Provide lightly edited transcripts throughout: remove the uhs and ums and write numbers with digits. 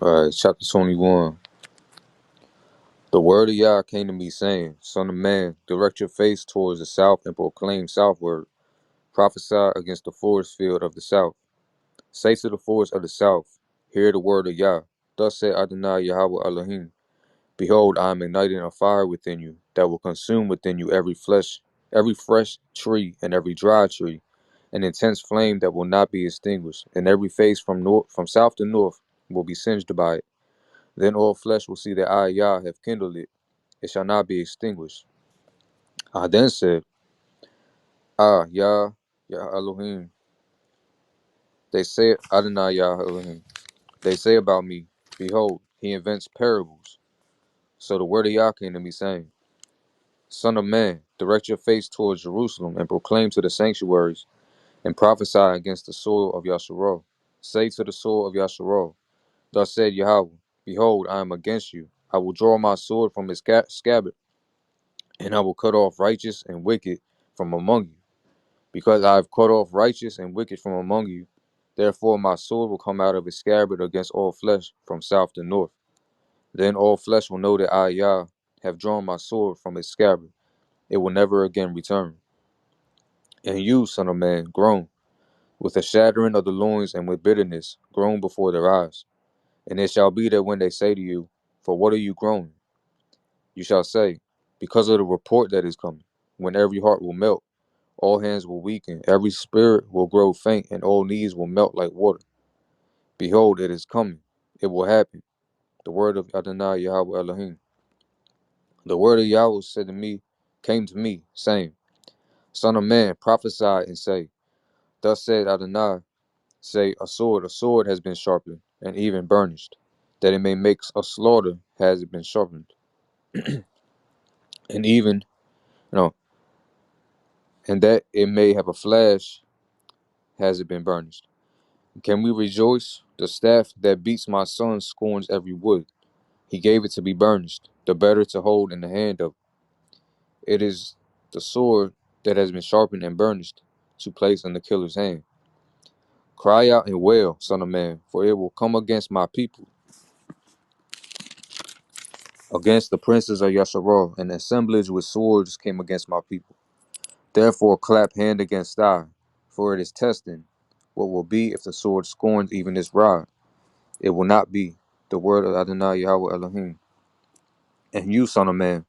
Alright, chapter 21. The word of Yah came to me, saying, Son of man, direct your face towards the south and proclaim southward. Prophesy against the forest field of the south. Say to the forest of the south, Hear the word of Yah. Thus said Adonai Yahweh Elohim, Behold, I am igniting a fire within you, that will consume within you every fresh tree and every dry tree, an intense flame that will not be extinguished, and every face from south to north will be singed by it. Then all flesh will see that I, Yah, have kindled it. It shall not be extinguished. I then said, Yah, Yah Elohim. They say, Adonai Yah Elohim. They say about me, Behold, he invents parables. So the word of Yah came to me, saying, Son of man, direct your face towards Jerusalem, and proclaim to the sanctuaries, and prophesy against the soil of Yasharal. Say to the soil of Yasharal, Thus said Yahweh, Behold, I am against you. I will draw my sword from its scabbard, and I will cut off righteous and wicked from among you. Because I have cut off righteous and wicked from among you, therefore my sword will come out of its scabbard against all flesh from south to north. Then all flesh will know that I, Yah, have drawn my sword from its scabbard. It will never again return. And you, son of man, groan, with a shattering of the loins and with bitterness, groan before their eyes. And it shall be that when they say to you, For what are you groaning? You shall say, Because of the report that is coming, when every heart will melt, all hands will weaken, every spirit will grow faint, and all knees will melt like water. Behold, it is coming. It will happen. The word of Adonai Yahweh Elohim. The word of Yahweh came to me, saying, Son of man, prophesy and say, Thus said Adonai, say, a sword has been sharpened, and even burnished, that it may make a slaughter has it been sharpened, and even, no, and that it may have a flash has it been burnished. Can we rejoice? The staff that beats my son scorns every wood. He gave it to be burnished, the better to hold in the hand of. It is the sword that has been sharpened and burnished, to place in the killer's hand. Cry out and wail, son of man, for it will come against my people, against the princes of Yasharal. An assemblage with swords came against my people. Therefore clap hand against thigh, for it is testing what will be if the sword scorns even this rod. It will not be. The word of Adonai Yahweh Elohim. And you, son of man,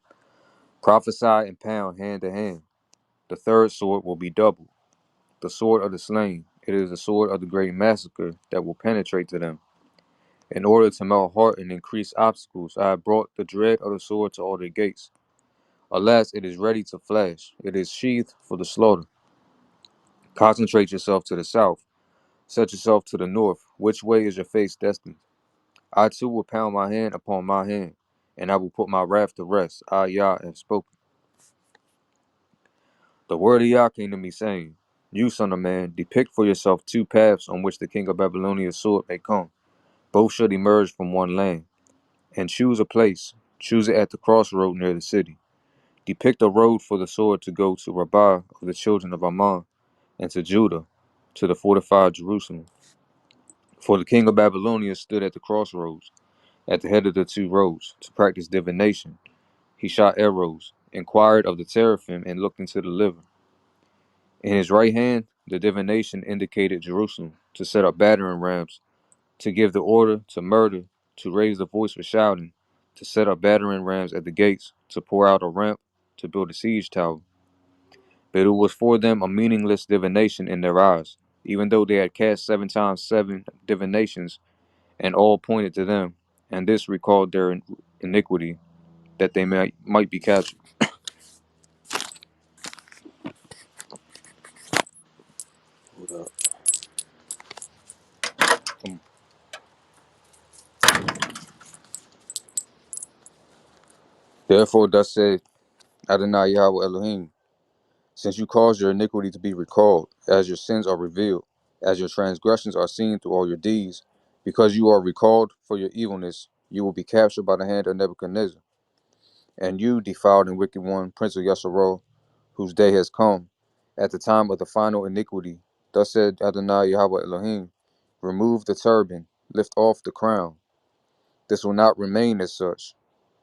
prophesy and pound hand to hand. The third sword will be double, the sword of the slain. It is the sword of the great massacre that will penetrate to them. In order to melt heart and increase obstacles, I have brought the dread of the sword to all their gates. Alas, it is ready to flash. It is sheathed for the slaughter. Concentrate yourself to the south. Set yourself to the north. Which way is your face destined? I too will pound my hand upon my hand, and I will put my wrath to rest. I, Yah, have spoken. The word of Yah came to me, saying, You, son of man, depict for yourself two paths on which the king of Babylonia's sword may come. Both should emerge from one land. And choose a place. Choose it at the crossroad near the city. Depict a road for the sword to go to Rabbah of the children of Ammon, and to Judah, to the fortified Jerusalem. For the king of Babylonia stood at the crossroads, at the head of the two roads, to practice divination. He shot arrows, inquired of the teraphim, and looked into the liver. In his right hand, the divination indicated Jerusalem, to set up battering rams, to give the order to murder, to raise the voice for shouting, to set up battering rams at the gates, to pour out a ramp, to build a siege tower. But it was for them a meaningless divination in their eyes, even though they had cast 7 times 7 divinations, and all pointed to them, and this recalled their iniquity, that they might be captured. Hold up. Therefore, thus said Adonai Yahweh Elohim, since you caused your iniquity to be recalled, as your sins are revealed, as your transgressions are seen through all your deeds, because you are recalled for your evilness, you will be captured by the hand of Nebuchadnezzar. And you, defiled and wicked one, prince of Yasharal, whose day has come, at the time of the final iniquity, thus said Adonai Yahweh Elohim, remove the turban, lift off the crown. This will not remain as such.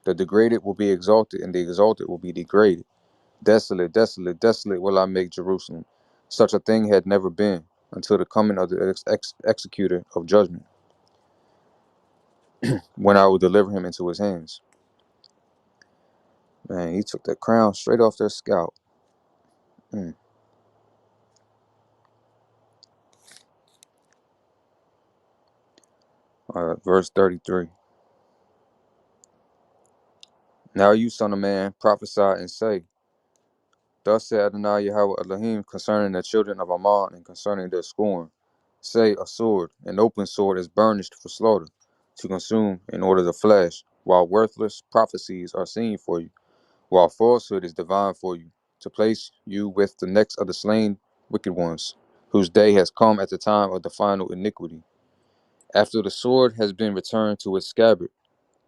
The degraded will be exalted, and the exalted will be degraded. Desolate, desolate, desolate will I make Jerusalem. Such a thing had never been until the coming of the executor of judgment, when I will deliver him into his hands. Man, he took that crown straight off their scalp. Mm. Verse 33. Now you, son of man, prophesy and say, Thus said Adonai Yahweh Elohim concerning the children of Ammon and concerning their scorn. Say, a sword, an open sword, is burnished for slaughter, to consume in order to flash, while worthless prophecies are seen for you, while falsehood is divine for you, to place you with the necks of the slain wicked ones, whose day has come at the time of the final iniquity. After the sword has been returned to its scabbard,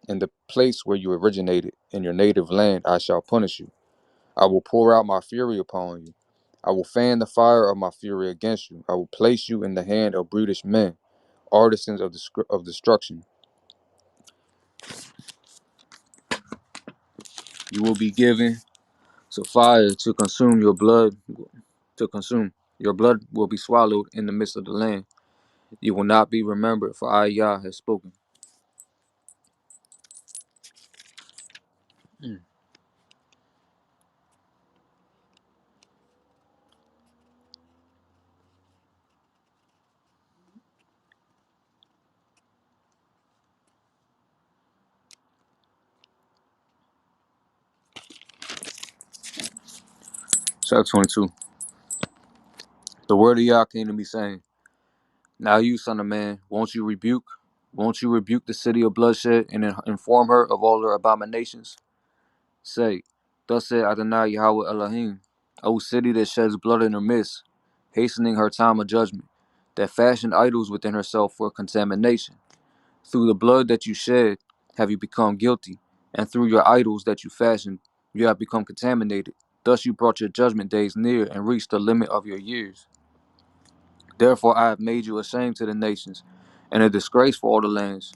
in the place where you originated, in your native land, I shall punish you. I will pour out my fury upon you. I will fan the fire of my fury against you. I will place you in the hand of brutish men, artisans of destruction. You will be given to fire to consume your blood, to consume. Your blood will be swallowed in the midst of the land. You will not be remembered, for I, Yah, have spoken. Chapter 22. The word of Yah came to me, saying, Now you, son of man, won't you rebuke the city of bloodshed and inform her of all her abominations? Say, Thus said Adonai Yahweh Elohim, O city that sheds blood in her midst, hastening her time of judgment, that fashioned idols within herself for contamination. Through the blood that you shed have you become guilty, and through your idols that you fashioned, you have become contaminated. Thus you brought your judgment days near and reached the limit of your years. Therefore I have made you a shame to the nations, and a disgrace for all the lands.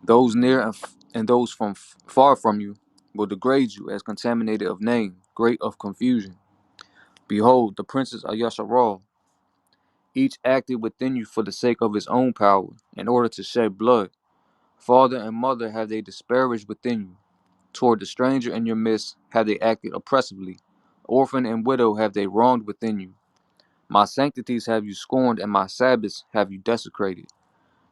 Those near and those from far from you will degrade you as contaminated of name, great of confusion. Behold, the princes of Yasharal, each acted within you for the sake of his own power, in order to shed blood. Father and mother have they disparaged within you. Toward the stranger in your midst have they acted oppressively. Orphan and widow have they wronged within you. My sanctities have you scorned, and my Sabbaths have you desecrated.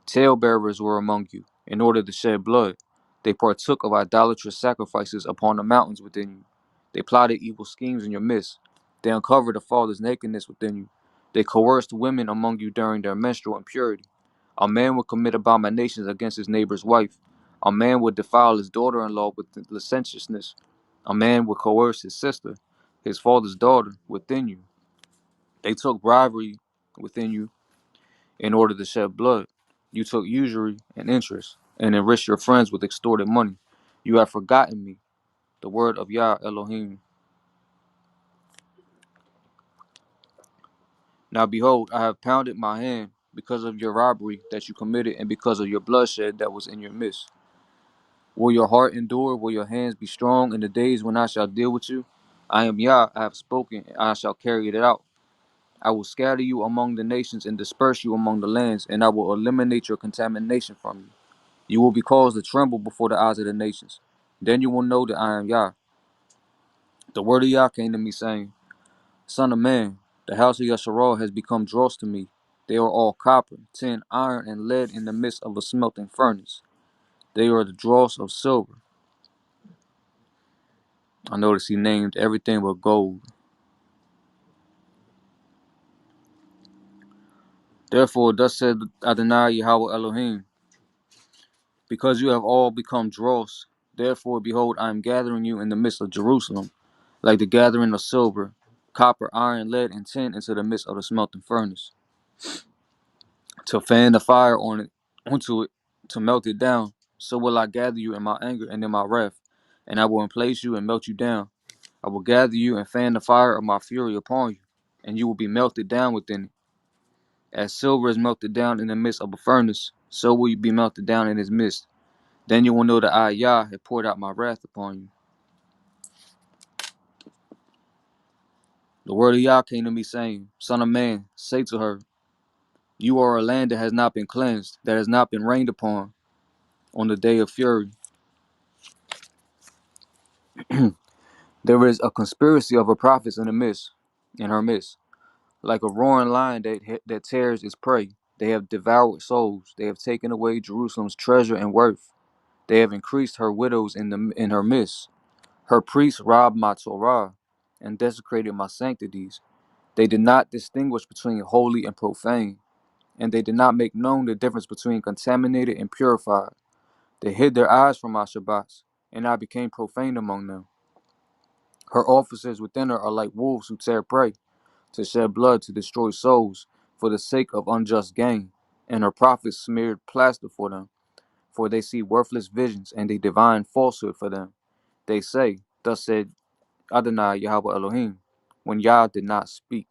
Talebearers were among you, in order to shed blood. They partook of idolatrous sacrifices upon the mountains within you. They plotted evil schemes in your midst. They uncovered a father's nakedness within you. They coerced women among you during their menstrual impurity. A man would commit abominations against his neighbor's wife. A man would defile his daughter-in-law with licentiousness. A man would coerce his sister, his father's daughter, within you. They took bribery within you in order to shed blood. You took usury and interest, and enriched your friends with extorted money. You have forgotten me, the word of Yah Elohim. Now behold, I have pounded my hand because of your robbery that you committed, and because of your bloodshed that was in your midst. Will your heart endure? Will your hands be strong in the days when I shall deal with you? I am Yah, I have spoken, and I shall carry it out. I will scatter you among the nations and disperse you among the lands, and I will eliminate your contamination from you. You will be caused to tremble before the eyes of the nations. Then you will know that I am Yah. The word of Yah came to me, saying, Son of man, the house of Yasharal has become dross to me. They are all copper, tin, iron, and lead in the midst of a smelting furnace. They are the dross of silver. I noticed he named everything but gold. Therefore, thus said Adonai Yahweh Elohim, because you have all become dross, therefore, behold, I am gathering you in the midst of Jerusalem, like the gathering of silver, copper, iron, lead, and tin into the midst of the smelting furnace, to fan the fire on it, onto it, to melt it down. So will I gather you in my anger and in my wrath, and I will emplace you and melt you down. I will gather you and fan the fire of my fury upon you, and you will be melted down within it. As silver is melted down in the midst of a furnace, so will you be melted down in its midst. Then you will know that I, Yah, have poured out my wrath upon you. The word of Yah came to me, saying, Son of man, say to her, you are a land that has not been cleansed, that has not been rained upon on the day of fury. There is a conspiracy of her prophets in her midst, like a roaring lion that tears its prey. They have devoured souls. They have taken away Jerusalem's treasure and worth. They have increased her widows in her midst. Her priests robbed my Torah and desecrated my sanctities. They did not distinguish between holy and profane, and they did not make known the difference between contaminated and purified. They hid their eyes from my Shabbats, and I became profane among them. Her officers within her are like wolves who tear prey, to shed blood, to destroy souls, for the sake of unjust gain. And her prophets smeared plaster for them, for they see worthless visions, and they divine falsehood for them. They say, Thus said Adonai Yahweh Elohim, when Yah did not speak.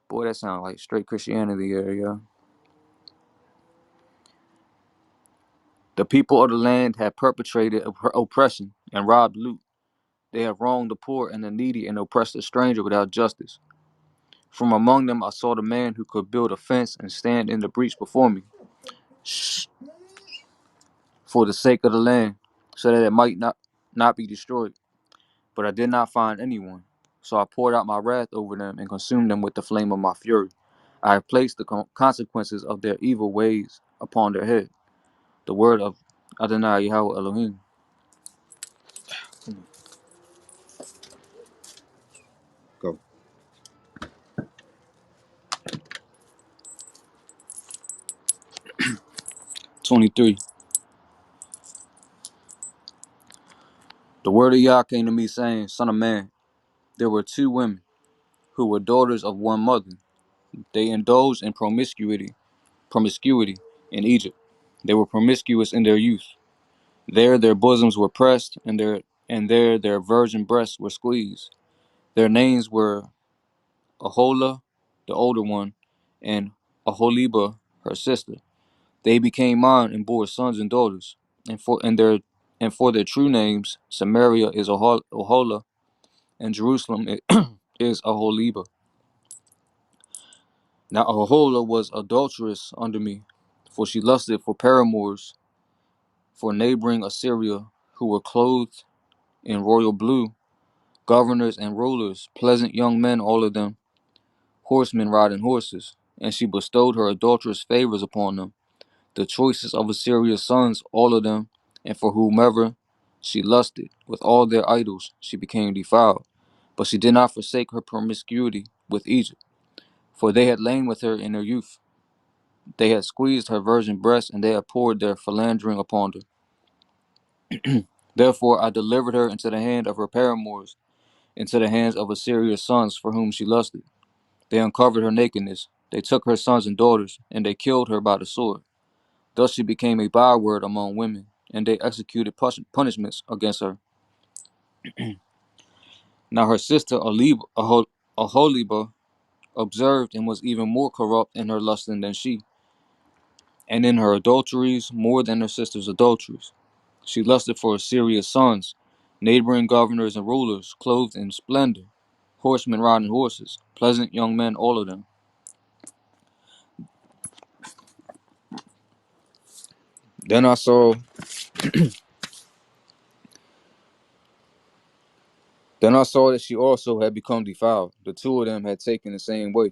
Boy, that sounds like straight Christianity here, yeah. The people of the land have perpetrated oppression and robbed loot. They have wronged the poor and the needy and oppressed the stranger without justice. From among them I saw the man who could build a fence and stand in the breach before me, for the sake of the land, so that it might not be destroyed. But I did not find anyone. So I poured out my wrath over them and consumed them with the flame of my fury. I have placed the consequences of their evil ways upon their head. The word of Adonai Yahweh Elohim. Go. 23. The word of Yah came to me, saying, Son of man, there were two women who were daughters of one mother. They indulged in promiscuity in Egypt. They were promiscuous in their youth. There their bosoms were pressed, and there their virgin breasts were squeezed. Their names were Aholah, the older one, and Aholiba, her sister. They became mine and bore sons and daughters. And for their true names, Samaria is Aholah, and Jerusalem is Aholiba. Now Aholah was adulterous under me, for she lusted for paramours, for neighboring Assyria, who were clothed in royal blue, governors and rulers, pleasant young men, all of them, horsemen riding horses. And she bestowed her adulterous favors upon them, the choicest of Assyria's sons, all of them, and for whomever she lusted, with all their idols, she became defiled. But she did not forsake her promiscuity with Egypt, for they had lain with her in her youth. They had squeezed her virgin breast, and they had poured their philandering upon her. Therefore I delivered her into the hand of her paramours, into the hands of Assyria's sons, for whom she lusted. They uncovered her nakedness. They took her sons and daughters, and they killed her by the sword. Thus she became a byword among women, and they executed punishments against her. Now her sister Aholiba observed and was even more corrupt in her lusting than she, and in her adulteries more than her sister's adulteries. She lusted for Assyria's sons, neighboring governors and rulers, clothed in splendor, horsemen riding horses, pleasant young men, all of them. Then I saw Then I saw that she also had become defiled. The two of them had taken the same way,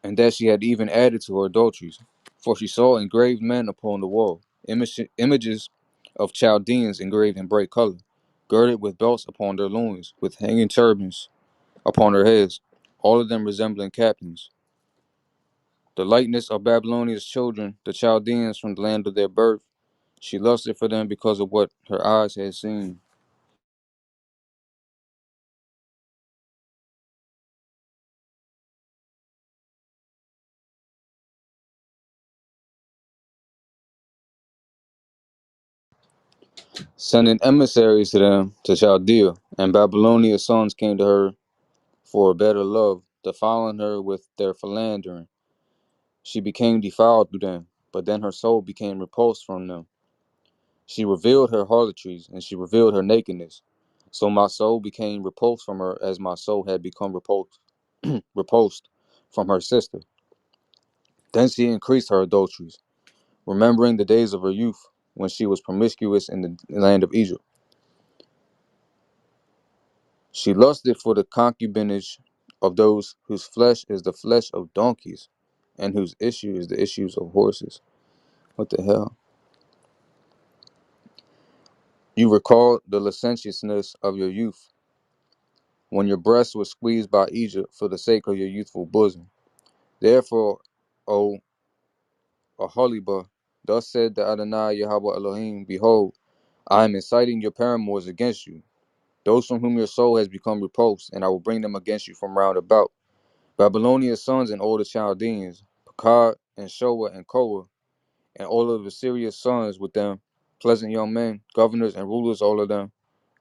and that she had even added to her adulteries. For she saw engraved men upon the wall, images of Chaldeans engraved in bright color, girded with belts upon their loins, with hanging turbans upon their heads, all of them resembling captains. The likeness of Babylonia's children, the Chaldeans from the land of their birth, she lusted for them because of what her eyes had seen. Sending emissaries to them to Chaldea, and Babylonia's sons came to her for a better love, defiling her with their philandering. She became defiled through them, but then her soul became repulsed from them. She revealed her harlotries, and she revealed her nakedness. So my soul became repulsed from her, as my soul had become repulsed from her sister. Then she increased her adulteries, remembering the days of her youth, when she was promiscuous in the land of Egypt. She lusted for the concubinage of those whose flesh is the flesh of donkeys, and whose issue is the issues of horses. What the hell? You recall the licentiousness of your youth, when your breast was squeezed by Egypt for the sake of your youthful bosom. Therefore, O Aholibah, thus said the Adonai Yahweh Elohim, behold, I am inciting your paramours against you, those from whom your soul has become repulsed, and I will bring them against you from round about. Babylonia's sons and all the Chaldeans, Pekah and Shoah and Koah, and all of Assyria's sons with them, pleasant young men, governors and rulers, all of them,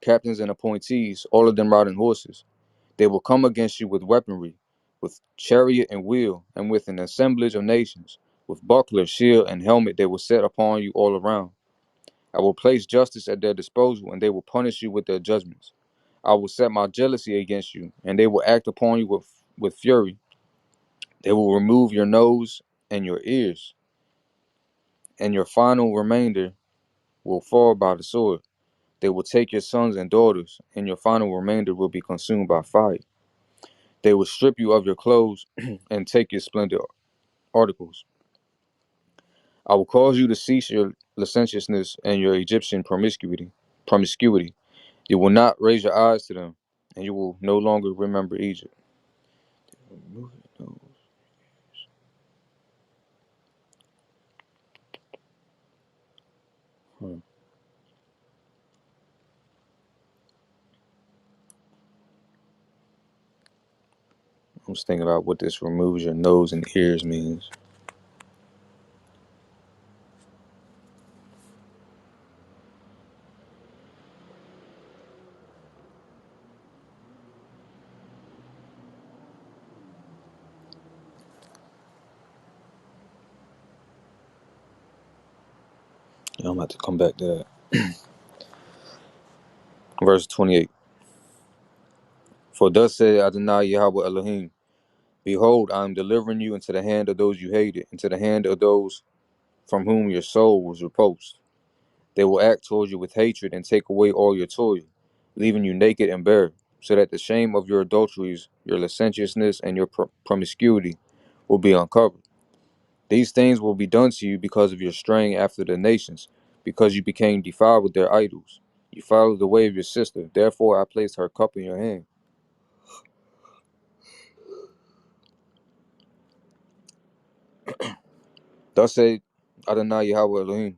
captains and appointees, all of them riding horses. They will come against you with weaponry, with chariot and wheel, and with an assemblage of nations. With buckler, shield, and helmet they will set upon you all around. I will place justice at their disposal, and they will punish you with their judgments. I will set my jealousy against you, and they will act upon you with fury. They will remove your nose and your ears, and your final remainder will fall by the sword. They will take your sons and daughters, and your final remainder will be consumed by fire. They will strip you of your clothes and take your splendid articles. I will cause you to cease your licentiousness and your Egyptian promiscuity. You will not raise your eyes to them, and you will no longer remember Egypt. I was thinking about what this removes your nose and ears means. I'm about to come back to that. Verse 28. For thus said Adonai Yahweh Elohim, behold, I am delivering you into the hand of those you hated, into the hand of those from whom your soul was repulsed. They will act towards you with hatred and take away all your toil, leaving you naked and bare, so that the shame of your adulteries, your licentiousness, and your promiscuity will be uncovered. These things will be done to you because of your straying after the nations, because you became defiled with their idols. You followed the way of your sister, therefore I placed her cup in your hand. Thus said Adonai Yahweh Elohim,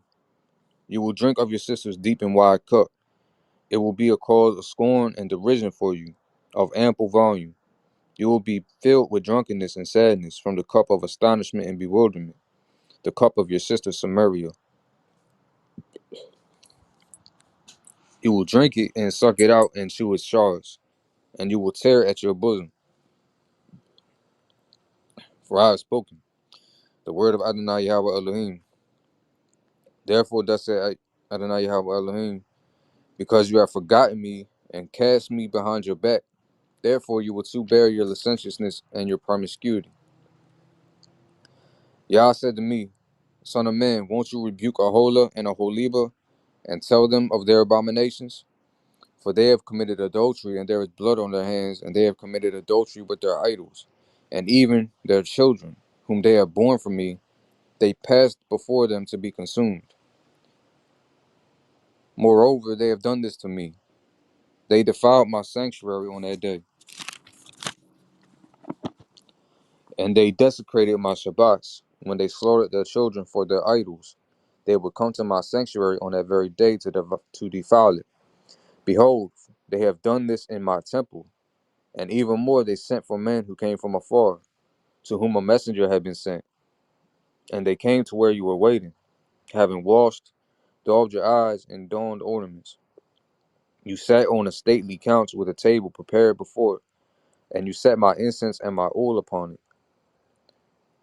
you will drink of your sister's deep and wide cup. It will be a cause of scorn and derision for you, of ample volume. You will be filled with drunkenness and sadness from the cup of astonishment and bewilderment, the cup of your sister Samaria. You will drink it and suck it out and chew its shards, and you will tear at your bosom. For I have spoken the word of Adonai Yahweh Elohim. Therefore, thus said Adonai Yahweh Elohim, because you have forgotten me and cast me behind your back, therefore you will too bear your licentiousness and your promiscuity. Yah said to me, Son of man, won't you rebuke Aholah and Aholibah and tell them of their abominations? For they have committed adultery, and there is blood on their hands, and they have committed adultery with their idols, and even their children, whom they have borne from me, they passed before them to be consumed. Moreover, they have done this to me. They defiled my sanctuary on that day, and they desecrated my Shabbats when they slaughtered their children for their idols. They would come to my sanctuary on that very day to defile it. Behold, they have done this in my temple, and even more they sent for men who came from afar, to whom a messenger had been sent. And they came to where you were waiting, having washed, daubed your eyes, and donned ornaments. You sat on a stately couch with a table prepared before it, and you set my incense and my oil upon it.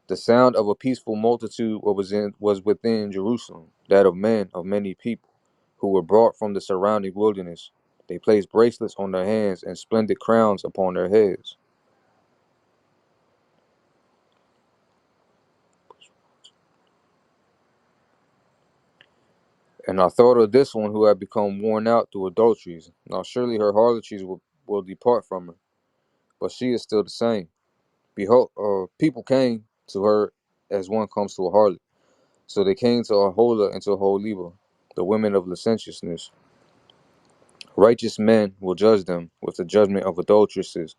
The sound of a peaceful multitude was within Jerusalem, that of men of many people, who were brought from the surrounding wilderness. They placed bracelets on their hands and splendid crowns upon their heads. And I thought of this one who had become worn out through adulteries. Now surely her harlotries will depart from her, but she is still the same. Behold, people came to her as one comes to a harlot. So they came to Aholah and to Aholiba, the women of licentiousness. Righteous men will judge them with the judgment of adulteresses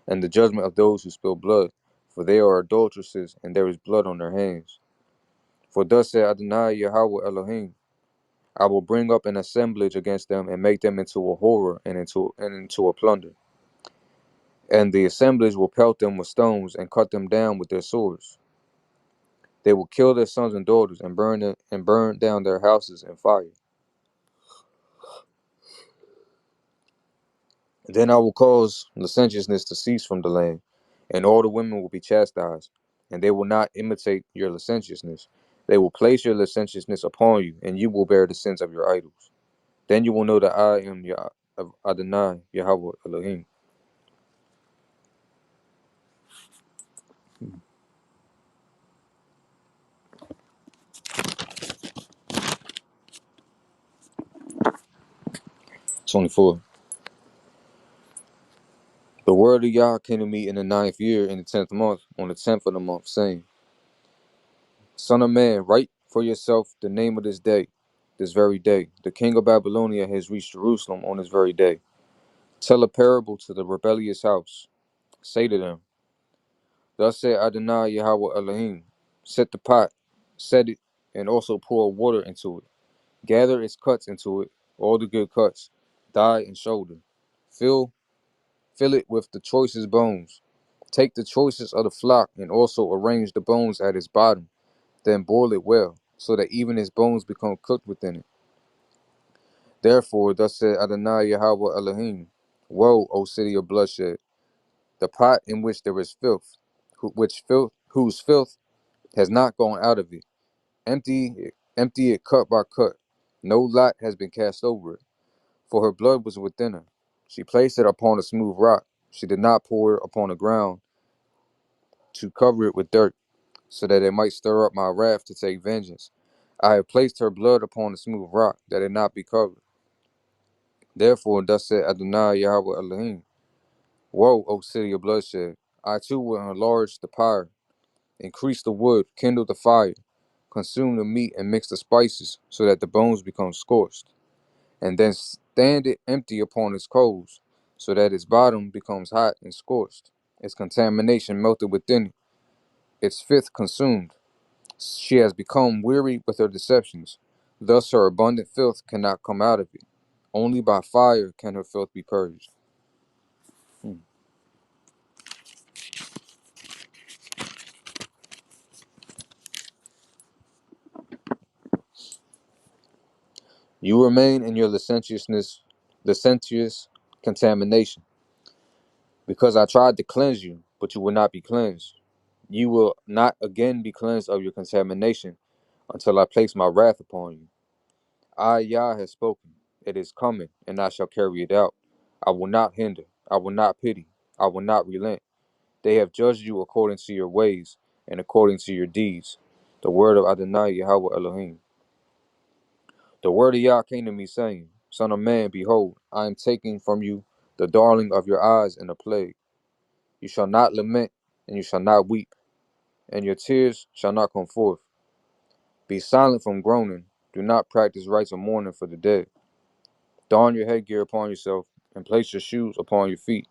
and the judgment of those who spill blood, for they are adulteresses and there is blood on their hands. For thus said Adonai Yahweh Elohim, I will bring up an assemblage against them and make them into a horror and into a plunder. And the assemblage will pelt them with stones and cut them down with their swords. They will kill their sons and daughters and burn down their houses in fire. Then I will cause licentiousness to cease from the land, and all the women will be chastised, and they will not imitate your licentiousness. They will place your licentiousness upon you, and you will bear the sins of your idols. Then you will know that I am your Adonai, Yahweh Elohim. 24. The word of Yah came to me in the 9th year, in the 10th month, on the 10th of the month, saying, Son of man, write for yourself the name of this day, this very day. The king of Babylonia has reached Jerusalem on this very day. Tell a parable to the rebellious house. Say to them, Thus said Adonai Yahweh Elohim, set the pot, set it, and also pour water into it. Gather its cuts into it, all the good cuts, thigh and shoulder. Fill, fill it with the choicest bones. Take the choicest of the flock and also arrange the bones at its bottom. Then boil it well, so that even its bones become cooked within it. Therefore, thus said Adonai Yahweh Elohim, Woe, O city of bloodshed! The pot in which there is filth, whose filth has not gone out of it. Empty it cut by cut. No lot has been cast over it, for her blood was within her. She placed it upon a smooth rock. She did not pour it upon the ground to cover it with dirt, so that it might stir up my wrath to take vengeance. I have placed her blood upon a smooth rock, that it not be covered. Therefore, thus said Adonai Yahweh Elohim, Woe, O city of bloodshed! I too will enlarge the pyre, increase the wood, kindle the fire, consume the meat, and mix the spices, so that the bones become scorched, and then stand it empty upon its coals, so that its bottom becomes hot and scorched, its contamination melted within it, its fifth consumed. She has become weary with her deceptions, thus her abundant filth cannot come out of it. Only by fire can her filth be purged. You remain in your licentious contamination, because I tried to cleanse you, but you will not be cleansed. You will not again be cleansed of your contamination until I place my wrath upon you. I, Yah, have spoken. It is coming, and I shall carry it out. I will not hinder. I will not pity. I will not relent. They have judged you according to your ways and according to your deeds. The word of Adonai Yahweh Elohim. The word of Yah came to me, saying, Son of man, behold, I am taking from you the darling of your eyes in a plague. You shall not lament, and you shall not weep, and your tears shall not come forth. Be silent from groaning. Do not practice rites of mourning for the dead. Don your headgear upon yourself, and place your shoes upon your feet.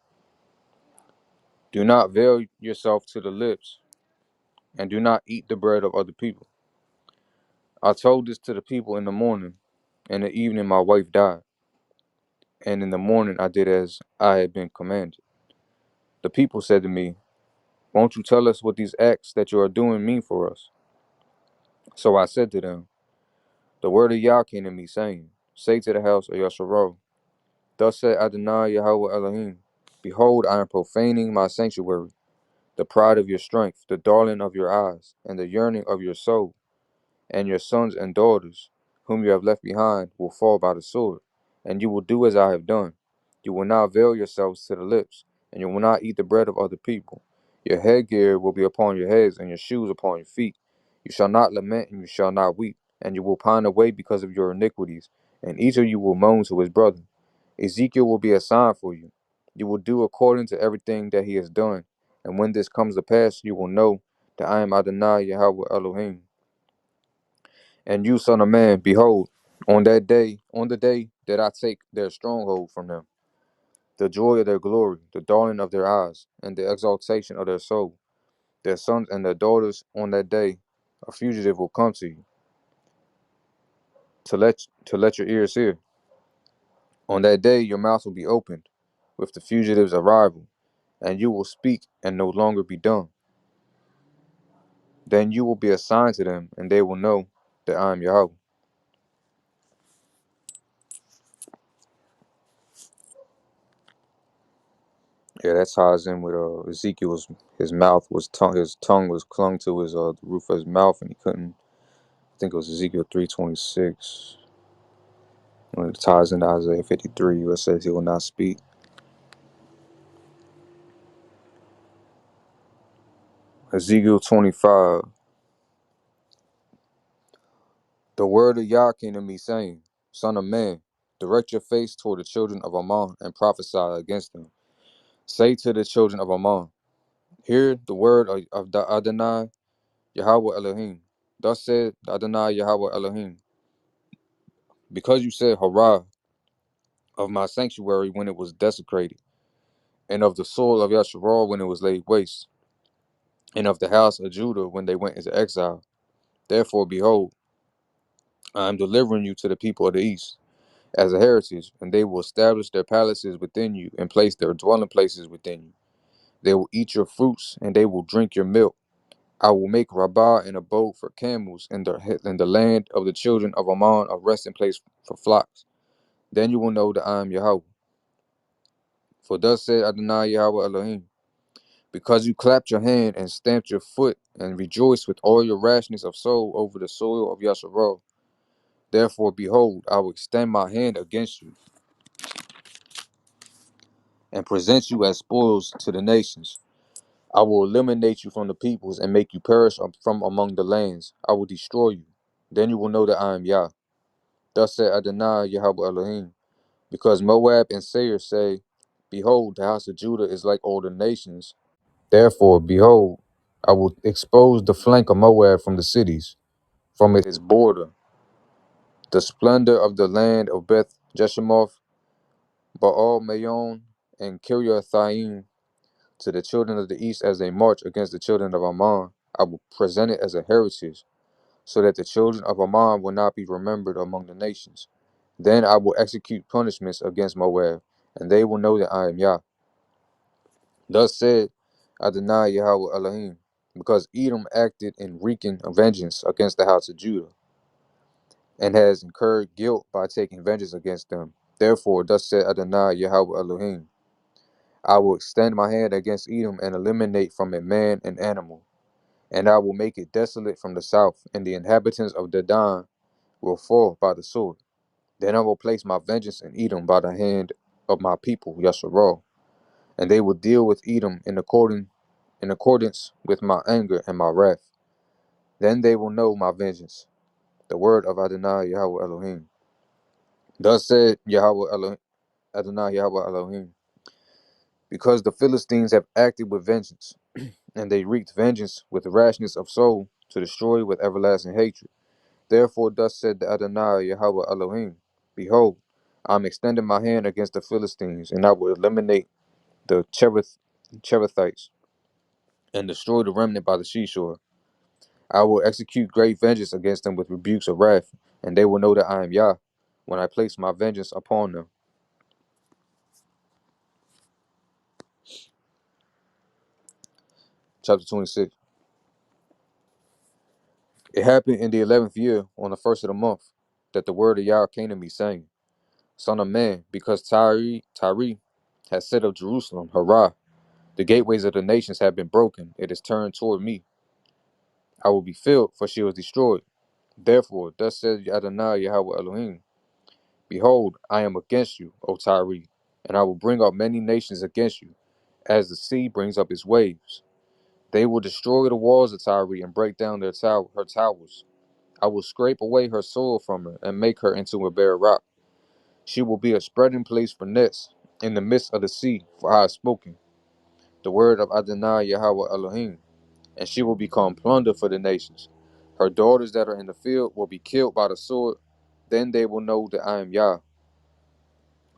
Do not veil yourself to the lips, and do not eat the bread of other people. I told this to the people in the morning. In the evening my wife died, and in the morning I did as I had been commanded. The people said to me, Won't you tell us what these acts that you are doing mean for us? So I said to them, The word of Yah came to me, saying, Say to the house of Yasharal, Thus said Adonai Yahweh Elohim, Behold, I am profaning my sanctuary. the pride of your strength, the darling of your eyes, and the yearning of your soul. And your sons and daughters, whom you have left behind, will fall by the sword, and you will do as I have done. You will not veil yourselves to the lips, and you will not eat the bread of other people. Your headgear will be upon your heads, and your shoes upon your feet. You shall not lament, and you shall not weep, and you will pine away because of your iniquities, and each of you will moan to his brother. Ezekiel will be a sign for you. You will do according to everything that he has done, and when this comes to pass, you will know that I am Adonai Yahweh Elohim. And you, son of man, behold, on the day that I take their stronghold from them, the joy of their glory, the dawning of their eyes, and the exaltation of their soul, their sons and their daughters on that day, a fugitive will come to you, to let your ears hear. On that day your mouth will be opened with the fugitive's arrival, and you will speak and no longer be dumb. Then you will be a sign to them, and they will know that I am Yahweh. Yeah, that ties in with Ezekiel's. His tongue was clung to his the roof of his mouth, and he couldn't. I think it was Ezekiel 3:26. When it ties into Isaiah 53, where it says he will not speak. Ezekiel 25. The word of Yah came to me, saying, Son of man, direct your face toward the children of Ammon and prophesy against them. Say to the children of Ammon, hear the word of the Adonai Yahweh Elohim. Thus said the Adonai Yahweh Elohim, because you said Hurrah of my sanctuary when it was desecrated, and of the soil of Yasharal when it was laid waste, and of the house of Judah when they went into exile. Therefore, behold, I am delivering you to the people of the east as a heritage, and they will establish their palaces within you and place their dwelling places within you. They will eat your fruits, and they will drink your milk. I will make Rabbah an abode for camels, and the land of the children of Ammon a resting place for flocks. Then you will know that I am Yahweh. For thus said Adonai Yahweh Elohim, because you clapped your hand and stamped your foot and rejoiced with all your rashness of soul over the soil of Yasharal. Therefore, behold, I will extend my hand against you and present you as spoils to the nations. I will eliminate you from the peoples and make you perish from among the lands. I will destroy you. Then you will know that I am Yah. Thus said Adonai Yahweh Elohim, because Moab and Seir say, behold, the house of Judah is like all the nations. Therefore, behold, I will expose the flank of Moab from the cities, from its border, the splendor of the land of Beth Jeshimoth, Baal Mayon, and Kiriathaim to the children of the east as they march against the children of Ammon. I will present it as a heritage, so that the children of Ammon will not be remembered among the nations. Then I will execute punishments against Moab, and they will know that I am Yah. Thus said Adonai Yahweh Elohim, because Edom acted in wreaking vengeance against the house of Judah, and has incurred guilt by taking vengeance against them. Therefore, thus said Adonai Yahweh Elohim, I will extend my hand against Edom and eliminate from it man and animal, and I will make it desolate from the south, and the inhabitants of Dedan will fall by the sword. Then I will place my vengeance in Edom by the hand of my people, Yasharal, and they will deal with Edom in accordance with my anger and my wrath. Then they will know my vengeance, the word of Adonai Yahweh Elohim. Thus said Yahweh Elohim, Adonai Yahweh Elohim, because the Philistines have acted with vengeance, and they wreaked vengeance with rashness of soul to destroy with everlasting hatred. Therefore, thus said the Adonai Yahweh Elohim, behold, I am extending my hand against the Philistines, and I will eliminate the Cherethites and destroy the remnant by the seashore. I will execute great vengeance against them with rebukes of wrath, and they will know that I am Yah when I place my vengeance upon them. Chapter 26. It happened in the 11th year, on the first of the month, that the word of Yah came to me, saying, Son of man, because Tyre has said of Jerusalem, Hurrah, The gateways of the nations have been broken. It is turned toward me. I will be filled, for she was destroyed. Therefore, thus says Adonai Yahweh Elohim, behold, I am against you, O Tyre, and I will bring up many nations against you, as the sea brings up its waves. They will destroy the walls of Tyre and break down her towers. I will scrape away her soil from her and make her into a bare rock. She will be a spreading place for nets in the midst of the sea, for I have spoken the word of Adonai Yahweh Elohim, and she will become plunder for the nations. Her daughters that are in the field will be killed by the sword. Then they will know that I am Yah.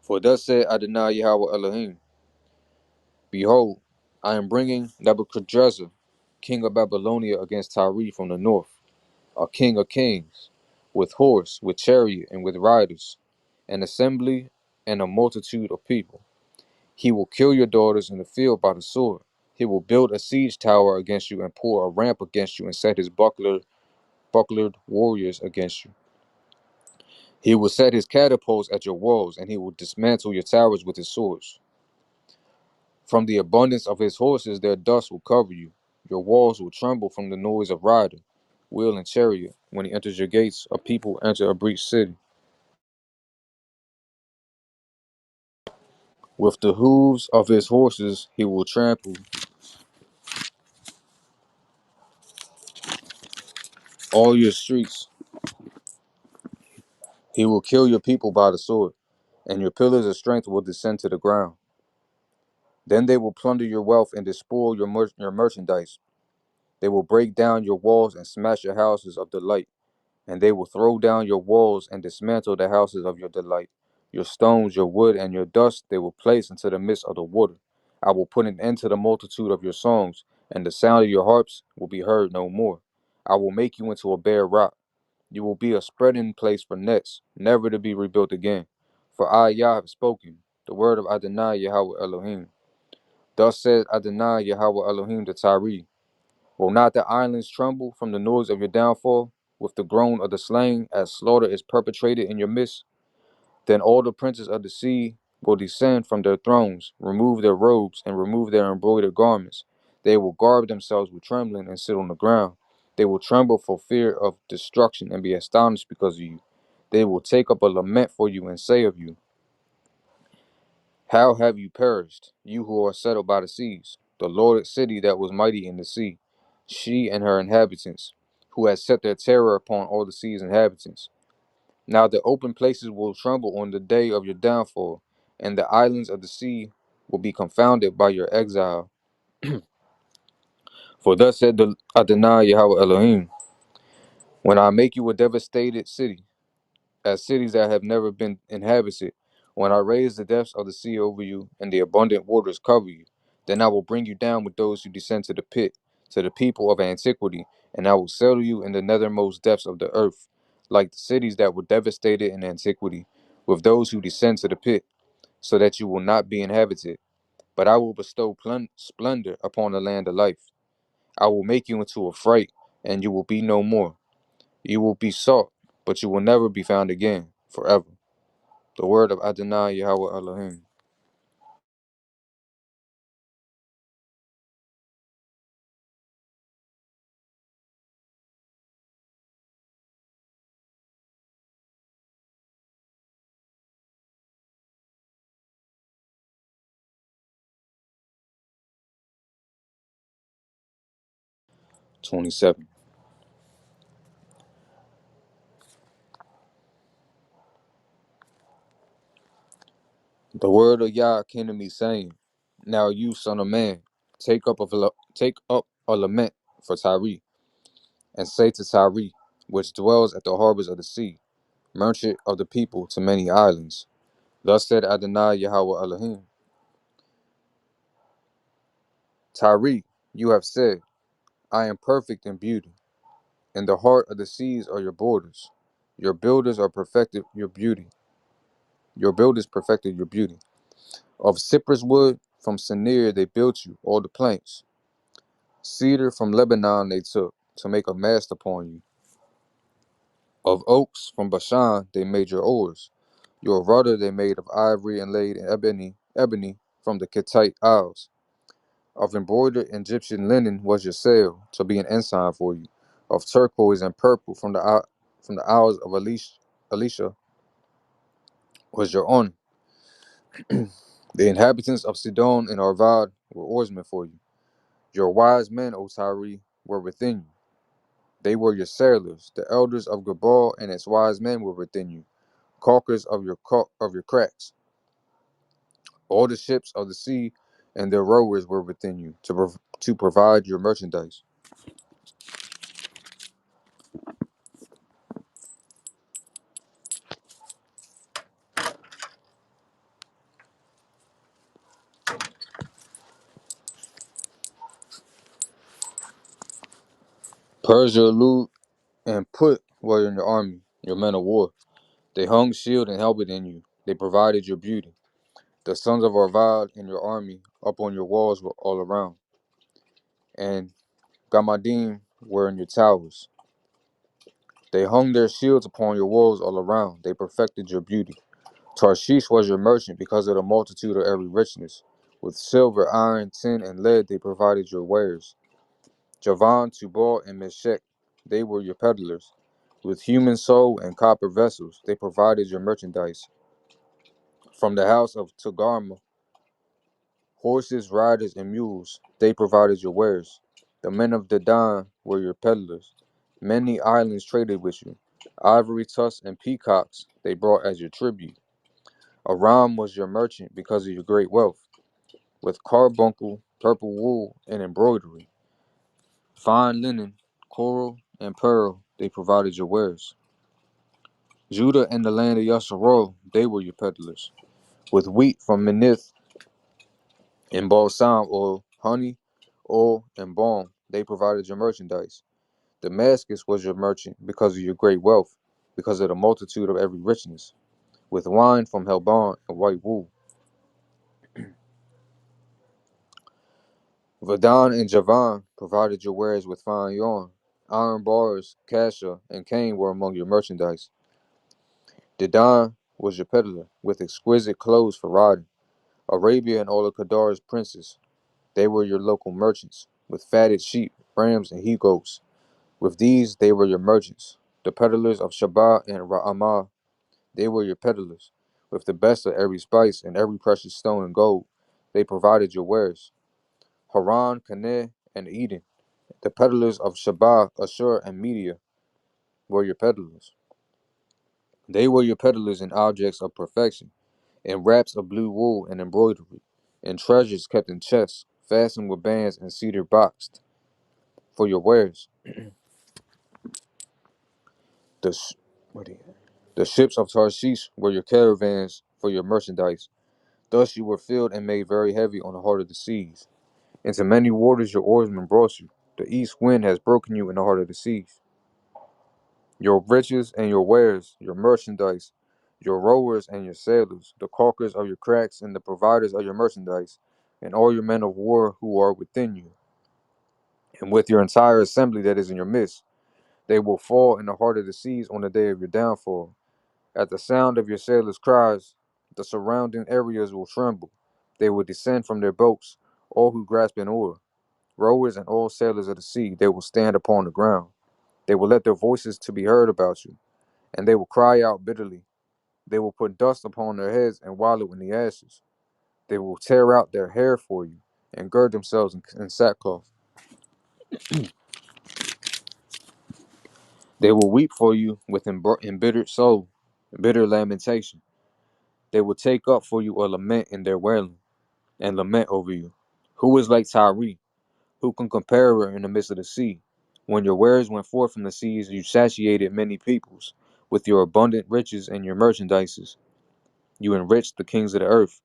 For thus said Adonai Yahweh Elohim, behold, I am bringing Nebuchadrezzar, king of Babylonia, against Tyre from the north, a king of kings, with horse, with chariot, and with riders, an assembly and a multitude of people. He will kill your daughters in the field by the sword. He will build a siege tower against you and pour a ramp against you and set his bucklered warriors against you. He will set his catapults at your walls, and he will dismantle your towers with his swords. From the abundance of his horses, their dust will cover you. Your walls will tremble from the noise of rider, wheel, and chariot. When he enters your gates, a people enter a breached city. With the hooves of his horses, he will trample all your streets. He will kill your people by the sword, and your pillars of strength will descend to the ground. Then they will plunder your wealth and despoil your merchandise. They will break down your walls and smash your houses of delight, and they will throw down your walls and dismantle the houses of your delight. Your stones, your wood, and your dust they will place into the midst of the water. I will put an end to the multitude of your songs, and the sound of your harps will be heard no more. I will make you into a bare rock. You will be a spreading place for nets, never to be rebuilt again. For I, Yah, have spoken the word of Adonai Yahweh Elohim. Thus said Adonai Yahweh Elohim to Tyre, will not the islands tremble from the noise of your downfall, with the groan of the slain, as slaughter is perpetrated in your midst? Then all the princes of the sea will descend from their thrones, remove their robes, and remove their embroidered garments. They will garb themselves with trembling and sit on the ground. They will tremble for fear of destruction and be astonished because of you. They will take up a lament for you and say of you, how have you perished, you who are settled by the seas, the lorded city that was mighty in the sea, she and her inhabitants, who has set their terror upon all the sea's inhabitants. Now the open places will tremble on the day of your downfall, and the islands of the sea will be confounded by your exile. For thus said the Adonai Yahweh Elohim, when I make you a devastated city, as cities that have never been inhabited, when I raise the depths of the sea over you, and the abundant waters cover you, then I will bring you down with those who descend to the pit, to the people of antiquity, and I will settle you in the nethermost depths of the earth, like the cities that were devastated in antiquity, with those who descend to the pit, so that you will not be inhabited. But I will bestow splendor upon the land of life. I will make you into a fright, and you will be no more. You will be sought, but you will never be found again, forever. The word of Adonai Yahweh Elohim. 27. The word of Yah came to me, saying, now you, son of man, take up a lament for Tyre, and say to Tyre, which dwells at the harbors of the sea, merchant of the people to many islands. Thus said Adonai Yahweh Elohim, Tyre, you have said, I am perfect in beauty. In the heart of the seas are your borders. Your builders are perfected your beauty. Your builders perfected your beauty. Of cypress wood from Sinir they built you all the planks. Cedar from Lebanon they took to make a mast upon you. Of oaks from Bashan they made your oars. Your rudder they made of ivory and laid in ebony from the Hittite isles. Of embroidered Egyptian linen was your sail, to be an ensign for you. Of turquoise and purple from the isles of Elisha was your own. The inhabitants of Sidon and Arvad were oarsmen for you. Your wise men, O Tyre, were within you. They were your sailors. The elders of Gabal and its wise men were within you, caulkers of your cracks. All the ships of the sea and their rowers were within you to provide your merchandise. Persia, Lud, and Put were in your army, your men of war. They hung shield and helmet in you. They provided your beauty. The sons of Arvad in your army up on your walls were all around, and Gamadim were in your towers. They hung their shields upon your walls all around. They perfected your beauty. Tarshish was your merchant because of the multitude of every richness. With silver, iron, tin, and lead they provided your wares. Javan, Tubal, and Meshech, they were your peddlers. With human soul and copper vessels, they provided your merchandise. From the house of Togarma, horses, riders, and mules, they provided your wares. The men of Dedan were your peddlers. Many islands traded with you. Ivory tusks and peacocks they brought as your tribute. Aram was your merchant because of your great wealth. With carbuncle, purple wool, and embroidery, fine linen, coral, and pearl, they provided your wares. Judah and the land of Yasharal, they were your peddlers. With wheat from Menith and balsam oil, honey, oil, and balm, they provided your merchandise. Damascus was your merchant because of your great wealth, because of the multitude of every richness. With wine from Helbon and white wool. Vadan and Javan provided your wares with fine yarn. Iron bars, cassia, and cane were among your merchandise. Dedan was your peddler, with exquisite clothes for riding. Arabia and all of Kedar's princes, they were your local merchants, with fatted sheep, rams, and he goats. With these they were your merchants. The peddlers of Shabbat and Ra'amah, they were your peddlers. With the best of every spice and every precious stone and gold, they provided your wares. Haran, Caneh, and Eden, the peddlers of Shabbat, Ashur, and Media, were your peddlers. They were your peddlers in objects of perfection, in wraps of blue wool and embroidery, in treasures kept in chests, fastened with bands and cedar boxed, for your wares. The, sh- what are you- the ships of Tarshish were your caravans for your merchandise. Thus you were filled and made very heavy on the heart of the seas. Into many waters your oarsmen brought you. The east wind has broken you in the heart of the seas. Your riches and your wares, your merchandise, your rowers and your sailors, the caulkers of your cracks and the providers of your merchandise, and all your men of war who are within you, and with your entire assembly that is in your midst, they will fall in the heart of the seas on the day of your downfall. At the sound of your sailors' cries, the surrounding areas will tremble. They will descend from their boats, all who grasp an oar, rowers and all sailors of the sea, they will stand upon the ground. They will let their voices to be heard about you, and they will cry out bitterly. They will put dust upon their heads and wallow in the ashes. They will tear out their hair for you and gird themselves in sackcloth. They will weep for you with embittered soul, bitter lamentation. They will take up for you a lament in their wailing, and lament over you. Who is like Tyre? Who can compare her in the midst of the sea? When your wares went forth from the seas, you satiated many peoples. With your abundant riches and your merchandises, you enriched the kings of the earth.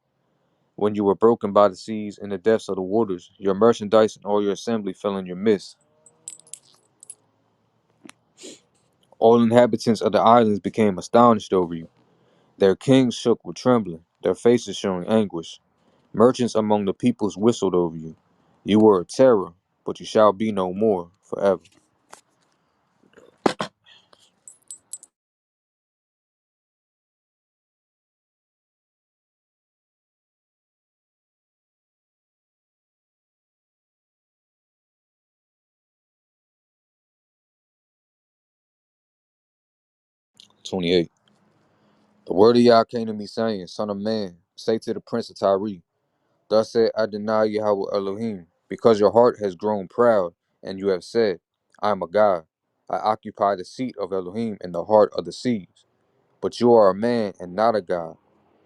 When you were broken by the seas in the depths of the waters, your merchandise and all your assembly fell in your midst. All inhabitants of the islands became astonished over you. Their kings shook with trembling, their faces showing anguish. Merchants among the peoples whistled over you. You were a terror, but you shall be no more forever. 28. The word of Yah came to me saying, Son of man, say to the prince of Tyre, thus said Adonai Yahweh Elohim, because your heart has grown proud, and you have said, I am a God. I occupy the seat of Elohim in the heart of the seas. But you are a man and not a God.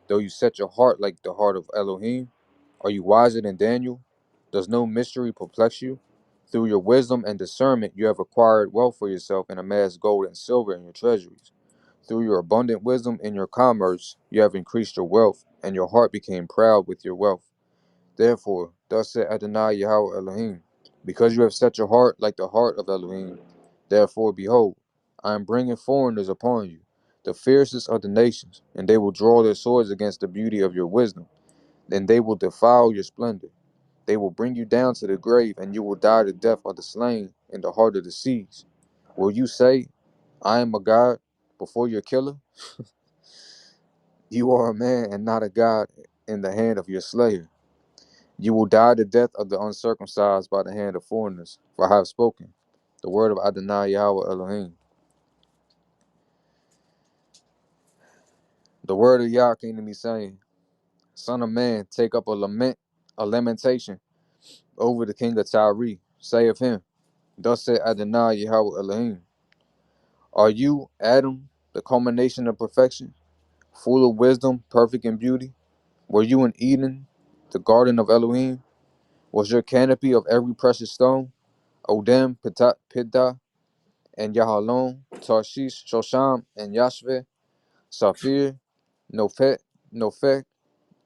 Though you set your heart like the heart of Elohim, are you wiser than Daniel? Does no mystery perplex you? Through your wisdom and discernment you have acquired wealth for yourself and amassed gold and silver in your treasuries. Through your abundant wisdom in your commerce you have increased your wealth, and your heart became proud with your wealth. Therefore, thus said Adonai Yahweh Elohim, because you have set your heart like the heart of Elohim, therefore, behold, I am bringing foreigners upon you, the fiercest of the nations, and they will draw their swords against the beauty of your wisdom. Then they will defile your splendor. They will bring you down to the grave, and you will die the death of the slain in the heart of the seas. Will you say, I am a God, before your killer? You are a man and not a God in the hand of your slayer. You will die the death of the uncircumcised by the hand of foreigners, for I have spoken the word of Adonai Yahweh Elohim. The word of Yah came to me saying, Son of man, take up a lamentation over the king of Tyre. Say of him, thus said Adonai Yahweh Elohim, are you, Adam, the culmination of perfection, full of wisdom, perfect in beauty? Were you in Eden, the garden of Elohim? Was your canopy of every precious stone? Odem, Pidah, and Yahalon, Tarshish, Shosham, and Yashveh, Saphir, Nophek,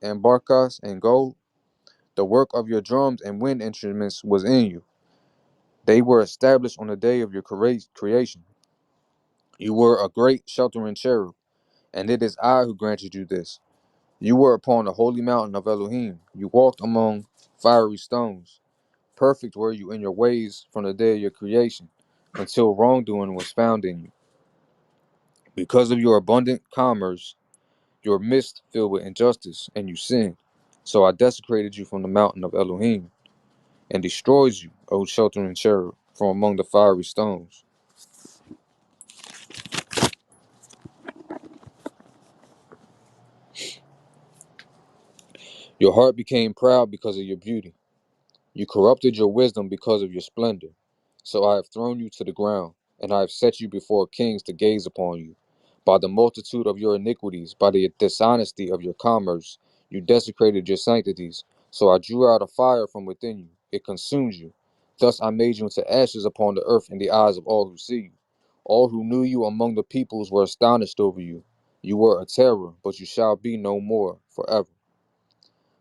and Barkas, and gold. The work of your drums and wind instruments was in you. They were established on the day of your creation. You were a great sheltering cherub, and it is I who granted you this. You were upon the holy mountain of Elohim. You walked among fiery stones. Perfect were you in your ways from the day of your creation, until wrongdoing was found in you. Because of your abundant commerce, your midst filled with injustice, and you sinned. So I desecrated you from the mountain of Elohim, and destroyed you, O sheltering cherub, from among the fiery stones. Your heart became proud because of your beauty. You corrupted your wisdom because of your splendor. So I have thrown you to the ground, and I have set you before kings to gaze upon you. By the multitude of your iniquities, by the dishonesty of your commerce, you desecrated your sanctities. So I drew out a fire from within you. It consumed you. Thus I made you into ashes upon the earth in the eyes of all who see you. All who knew you among the peoples were astonished over you. You were a terror, but you shall be no more forever.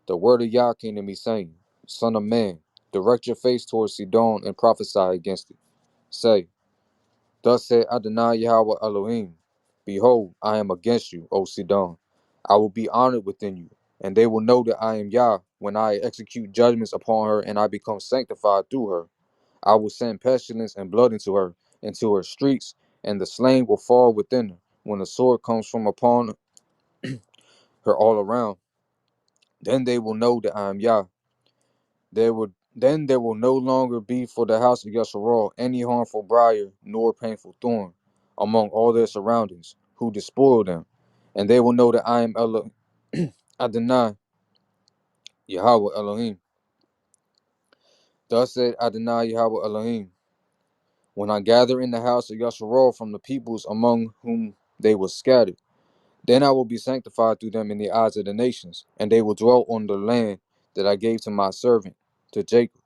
The word of Yah came to me saying, Son of man, direct your face towards Sidon and prophesy against it. Say, thus said Adonai Yahweh Elohim, behold, I am against you, O Sidon. I will be honored within you, and they will know that I am Yah when I execute judgments upon her and I become sanctified through her. I will send pestilence and blood into her streets, and the slain will fall within her when the sword comes from upon her all around. Then they will know that I am Yah. There will no longer be for the house of Yasharal any harmful briar nor painful thorn among all their surroundings, who despoil them, and they will know that I am Adonai Yahweh Elohim. Thus said Adonai Yahweh Elohim, when I gather in the house of Yasharal from the peoples among whom they were scattered, then I will be sanctified through them in the eyes of the nations, and they will dwell on the land that I gave to my servant, to Jacob.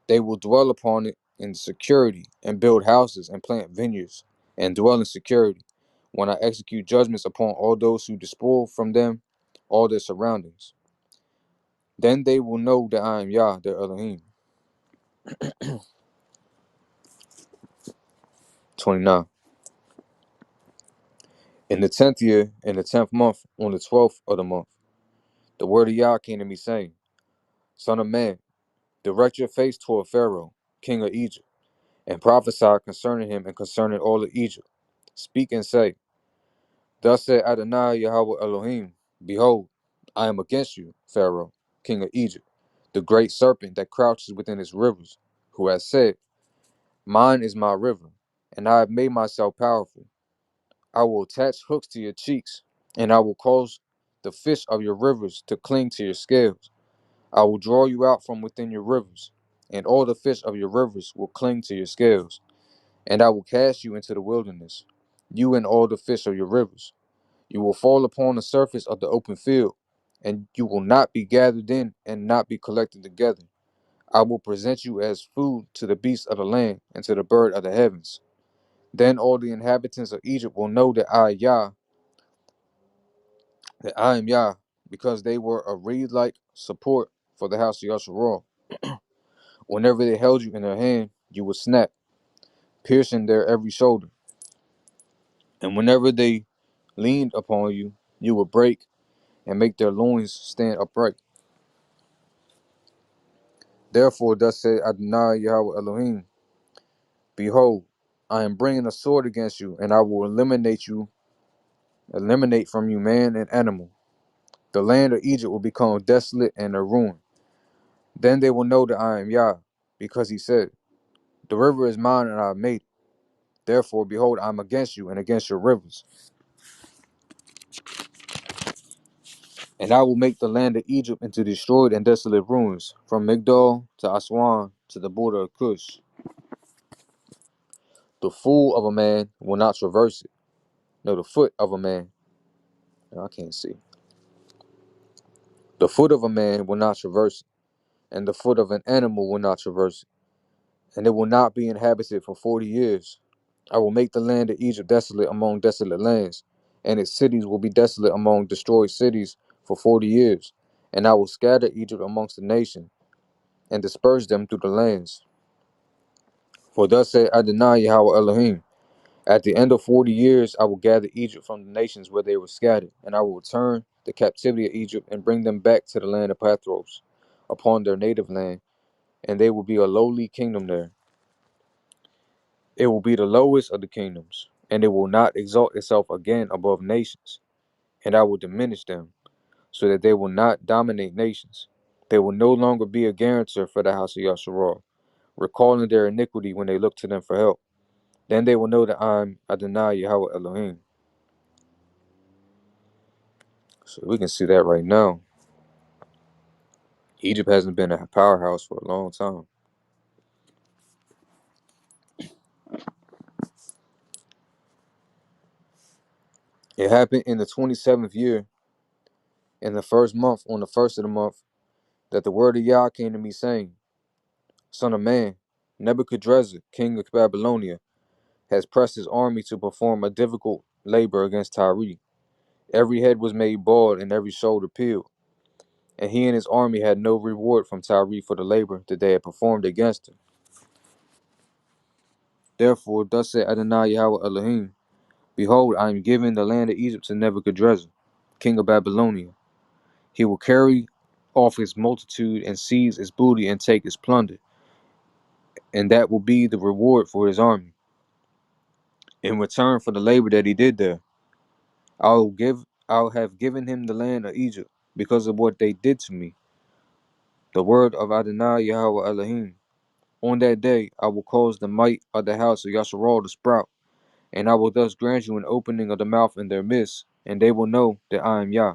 They will dwell upon it in security, and build houses and plant vineyards, and dwell in security, when I execute judgments upon all those who despoil from them all their surroundings. Then they will know that I am Yah, their Elohim. 29. In the 10th year, in the 10th month, on the 12th of the month, the word of Yah came to me saying, Son of man, direct your face toward Pharaoh, king of Egypt, and prophesy concerning him and concerning all of Egypt. Speak and say, thus said Adonai Yahweh Elohim, behold, I am against you, Pharaoh, king of Egypt, the great serpent that crouches within its rivers, who has said, mine is my river, and I have made myself powerful. I will attach hooks to your cheeks, and I will cause the fish of your rivers to cling to your scales. I will draw you out from within your rivers, and all the fish of your rivers will cling to your scales. And I will cast you into the wilderness, you and all the fish of your rivers. You will fall upon the surface of the open field, and you will not be gathered in and not be collected together. I will present you as food to the beasts of the land and to the bird of the heavens. Then all the inhabitants of Egypt will know that I am Yah, because they were a reed-like support for the house of Yasharal. Whenever they held you in their hand, you would snap, piercing their every shoulder. And whenever they leaned upon you, you would break and make their loins stand upright. Therefore, thus said Adonai Yahweh Elohim, behold, I am bringing a sword against you, and I will eliminate from you man and animal. The land of Egypt will become desolate and a ruin. Then they will know that I am Yah, because he said, the river is mine and I have made it. Therefore, behold, I am against you and against your rivers. And I will make the land of Egypt into destroyed and desolate ruins, from Migdol to Aswan to the border of Cush. The fool of a man will not traverse it. No, the foot of a man. No, I can't see. The foot of a man will not traverse it, and the foot of an animal will not traverse it, and it will not be inhabited for 40 years. I will make the land of Egypt desolate among desolate lands, and its cities will be desolate among destroyed cities for 40 years. And I will scatter Egypt amongst the nations, and disperse them through the lands. For thus said Adonai Yahweh Elohim, at the end of 40 years I will gather Egypt from the nations where they were scattered, and I will return the captivity of Egypt and bring them back to the land of Pathros, upon their native land, and they will be a lowly kingdom there. It will be the lowest of the kingdoms, and it will not exalt itself again above nations, and I will diminish them, so that they will not dominate nations. They will no longer be a guarantor for the house of Yasharal, recalling their iniquity when they look to them for help. Then they will know that I am Adonai Yahweh Elohim. So we can see that right now. Egypt hasn't been a powerhouse for a long time. It happened in the 27th year, in the first month, on the first of the month, that the word of Yah came to me, saying, Son of man, Nebuchadrezzar, king of Babylonia, has pressed his army to perform a difficult labor against Tyre. Every head was made bald and every shoulder peeled, and he and his army had no reward from Tyre for the labor that they had performed against him. Therefore, thus said Adonai Yahweh Elohim, behold, I am giving the land of Egypt to Nebuchadrezzar, king of Babylonia. He will carry off his multitude and seize its booty and take its plunder, and that will be the reward for his army. In return for the labor that he did there, I'll have given him the land of Egypt because of what they did to me. The word of Adonai Yahweh Elohim. On that day I will cause the might of the house of Yasharal to sprout, and I will thus grant you an opening of the mouth in their midst, and they will know that I am Yah.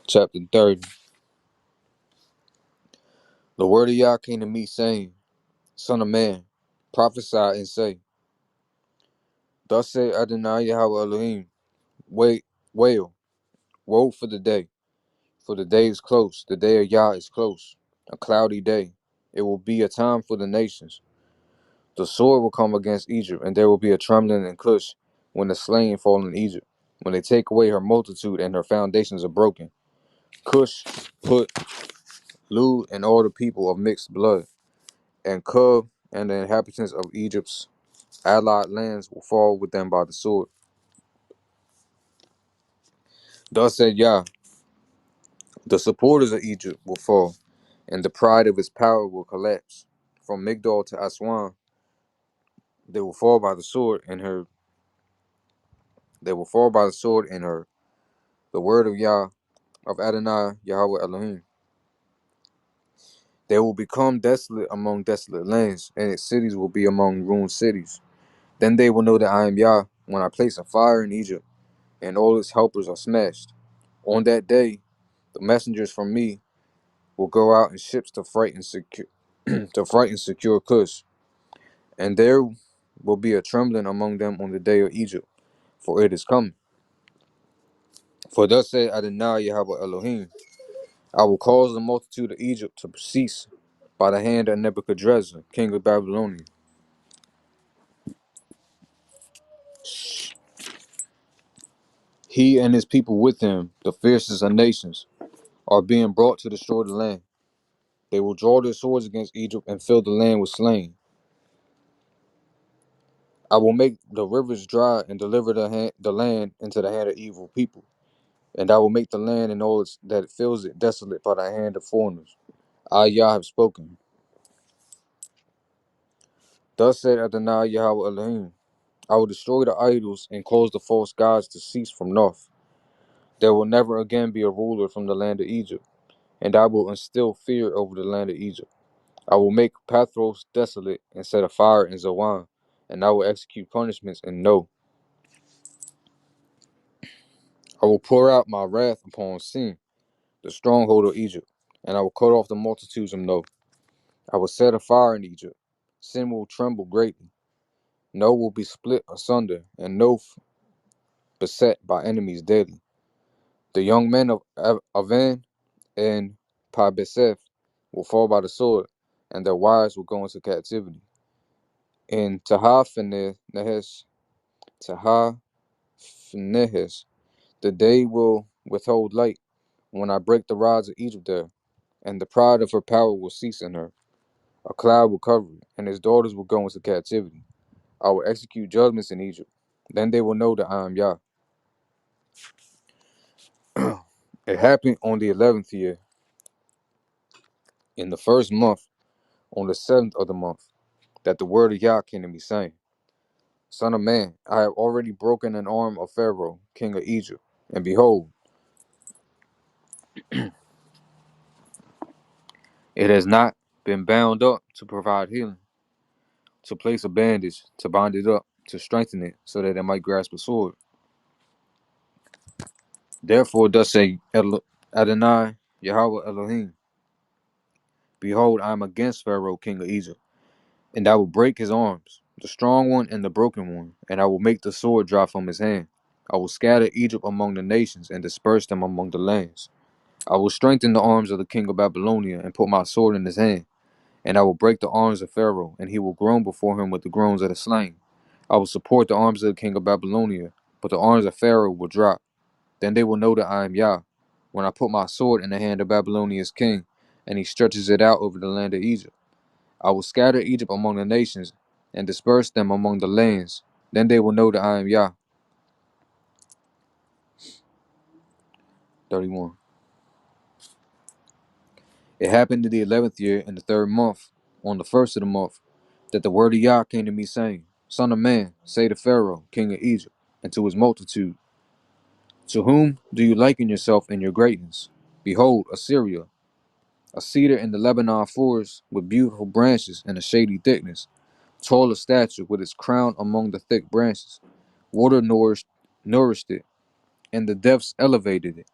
Chapter 30. The word of Yah came to me, saying, Son of man, prophesy and say, Thus said Adonai Yahweh Elohim, wail, woe for the day is close, the day of Yah is close, a cloudy day. It will be a time for the nations. The sword will come against Egypt, and there will be a trembling in Cush when the slain fall in Egypt, when they take away her multitude and her foundations are broken. Cush, Put, Lud, and all the people of mixed blood, and Cub and the inhabitants of Egypt's allied lands will fall with them by the sword. Thus said Yah, the supporters of Egypt will fall, and the pride of his power will collapse. From Migdol to Aswan, they will fall by the sword in her. They will fall by the sword in her. The word of Yah, of Adonai, Yahweh Elohim. They will become desolate among desolate lands, and its cities will be among ruined cities. Then they will know that I am Yah, when I place a fire in Egypt, and all its helpers are smashed. On that day, the messengers from me will go out in ships to frighten secure to frighten secure Cush, and there will be a trembling among them on the day of Egypt, for it is coming. For thus said Adonai Yahweh Elohim, I will cause the multitude of Egypt to cease by the hand of Nebuchadrezzar, king of Babylonia. He and his people with him, the fiercest of nations, are being brought to destroy the land. They will draw their swords against Egypt and fill the land with slain. I will make the rivers dry and deliver the land into the hand of evil people. And I will make the land and all that it fills it desolate by the hand of foreigners. I, Yah, have spoken. Thus said Adonai Yahweh Elohim, I will destroy the idols and cause the false gods to cease from north. There will never again be a ruler from the land of Egypt, and I will instill fear over the land of Egypt. I will make Pathros desolate and set a fire in Zoan, and I will execute punishments in No. I will pour out my wrath upon Sin, the stronghold of Egypt, and I will cut off the multitudes of No. I will set a fire in Egypt. Sin will tremble greatly. No will be split asunder, and No beset by enemies daily. The young men of Avan and Pabeseth will fall by the sword, and their wives will go into captivity. In Tahaphanehes, Tahaphanehes, the day will withhold light when I break the rods of Egypt there, and the pride of her power will cease in her. A cloud will cover it, and his daughters will go into captivity. I will execute judgments in Egypt. Then they will know that I am Yah. It happened on the 11th year, in the first month, on the 7th of the month, that the word of Yah came to me, saying, Son of man, I have already broken an arm of Pharaoh, king of Egypt, and behold, it has not been bound up to provide healing, to place a bandage, to bind it up, to strengthen it, so that it might grasp a sword. Therefore, thus say Adonai, Yahweh Elohim, behold, I am against Pharaoh, king of Egypt, and I will break his arms, the strong one and the broken one, and I will make the sword drop from his hand. I will scatter Egypt among the nations and disperse them among the lands. I will strengthen the arms of the king of Babylonia and put my sword in his hand, and I will break the arms of Pharaoh, and he will groan before him with the groans of the slain. I will support the arms of the king of Babylonia, but the arms of Pharaoh will drop. Then they will know that I am Yah, when I put my sword in the hand of Babylonia's king, and he stretches it out over the land of Egypt. I will scatter Egypt among the nations, and disperse them among the lands. Then they will know that I am Yah. 31. It happened in the 11th year, in the 3rd month, on the 1st of the month, that the word of Yah came to me, saying, Son of man, say to Pharaoh, king of Egypt, and to his multitude, to whom do you liken yourself in your greatness? Behold, Assyria, a cedar in the Lebanon forest, with beautiful branches and a shady thickness, tall of stature, with its crown among the thick branches. Water nourished it, and the depths elevated it.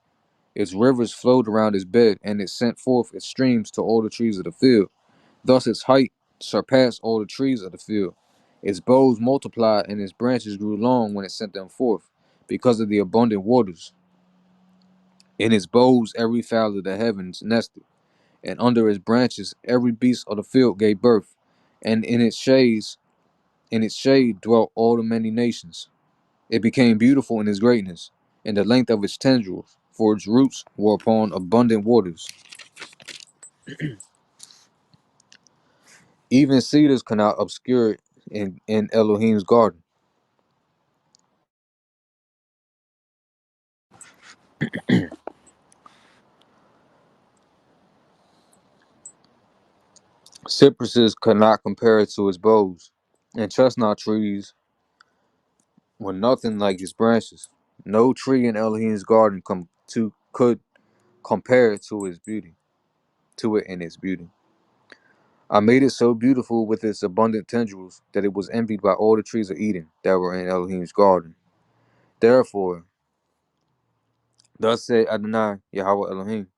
Its rivers flowed around its bed, and it sent forth its streams to all the trees of the field. Thus its height surpassed all the trees of the field. Its boughs multiplied, and its branches grew long when it sent them forth, because of the abundant waters. In its boughs every fowl of the heavens nested, and under its branches every beast of the field gave birth, and in its shade dwelt all the many nations. It became beautiful in its greatness, in the length of its tendrils, for its roots were upon abundant waters. Even cedars cannot obscure it in Elohim's garden. Cypresses could not compare it to its boughs, and chestnut trees were nothing like its branches. No tree in Elohim's garden could compare it to its beauty, to it in its beauty. I made it so beautiful with its abundant tendrils that it was envied by all the trees of Eden that were in Elohim's garden. Therefore, thus said Adonai Yahweh Elohim,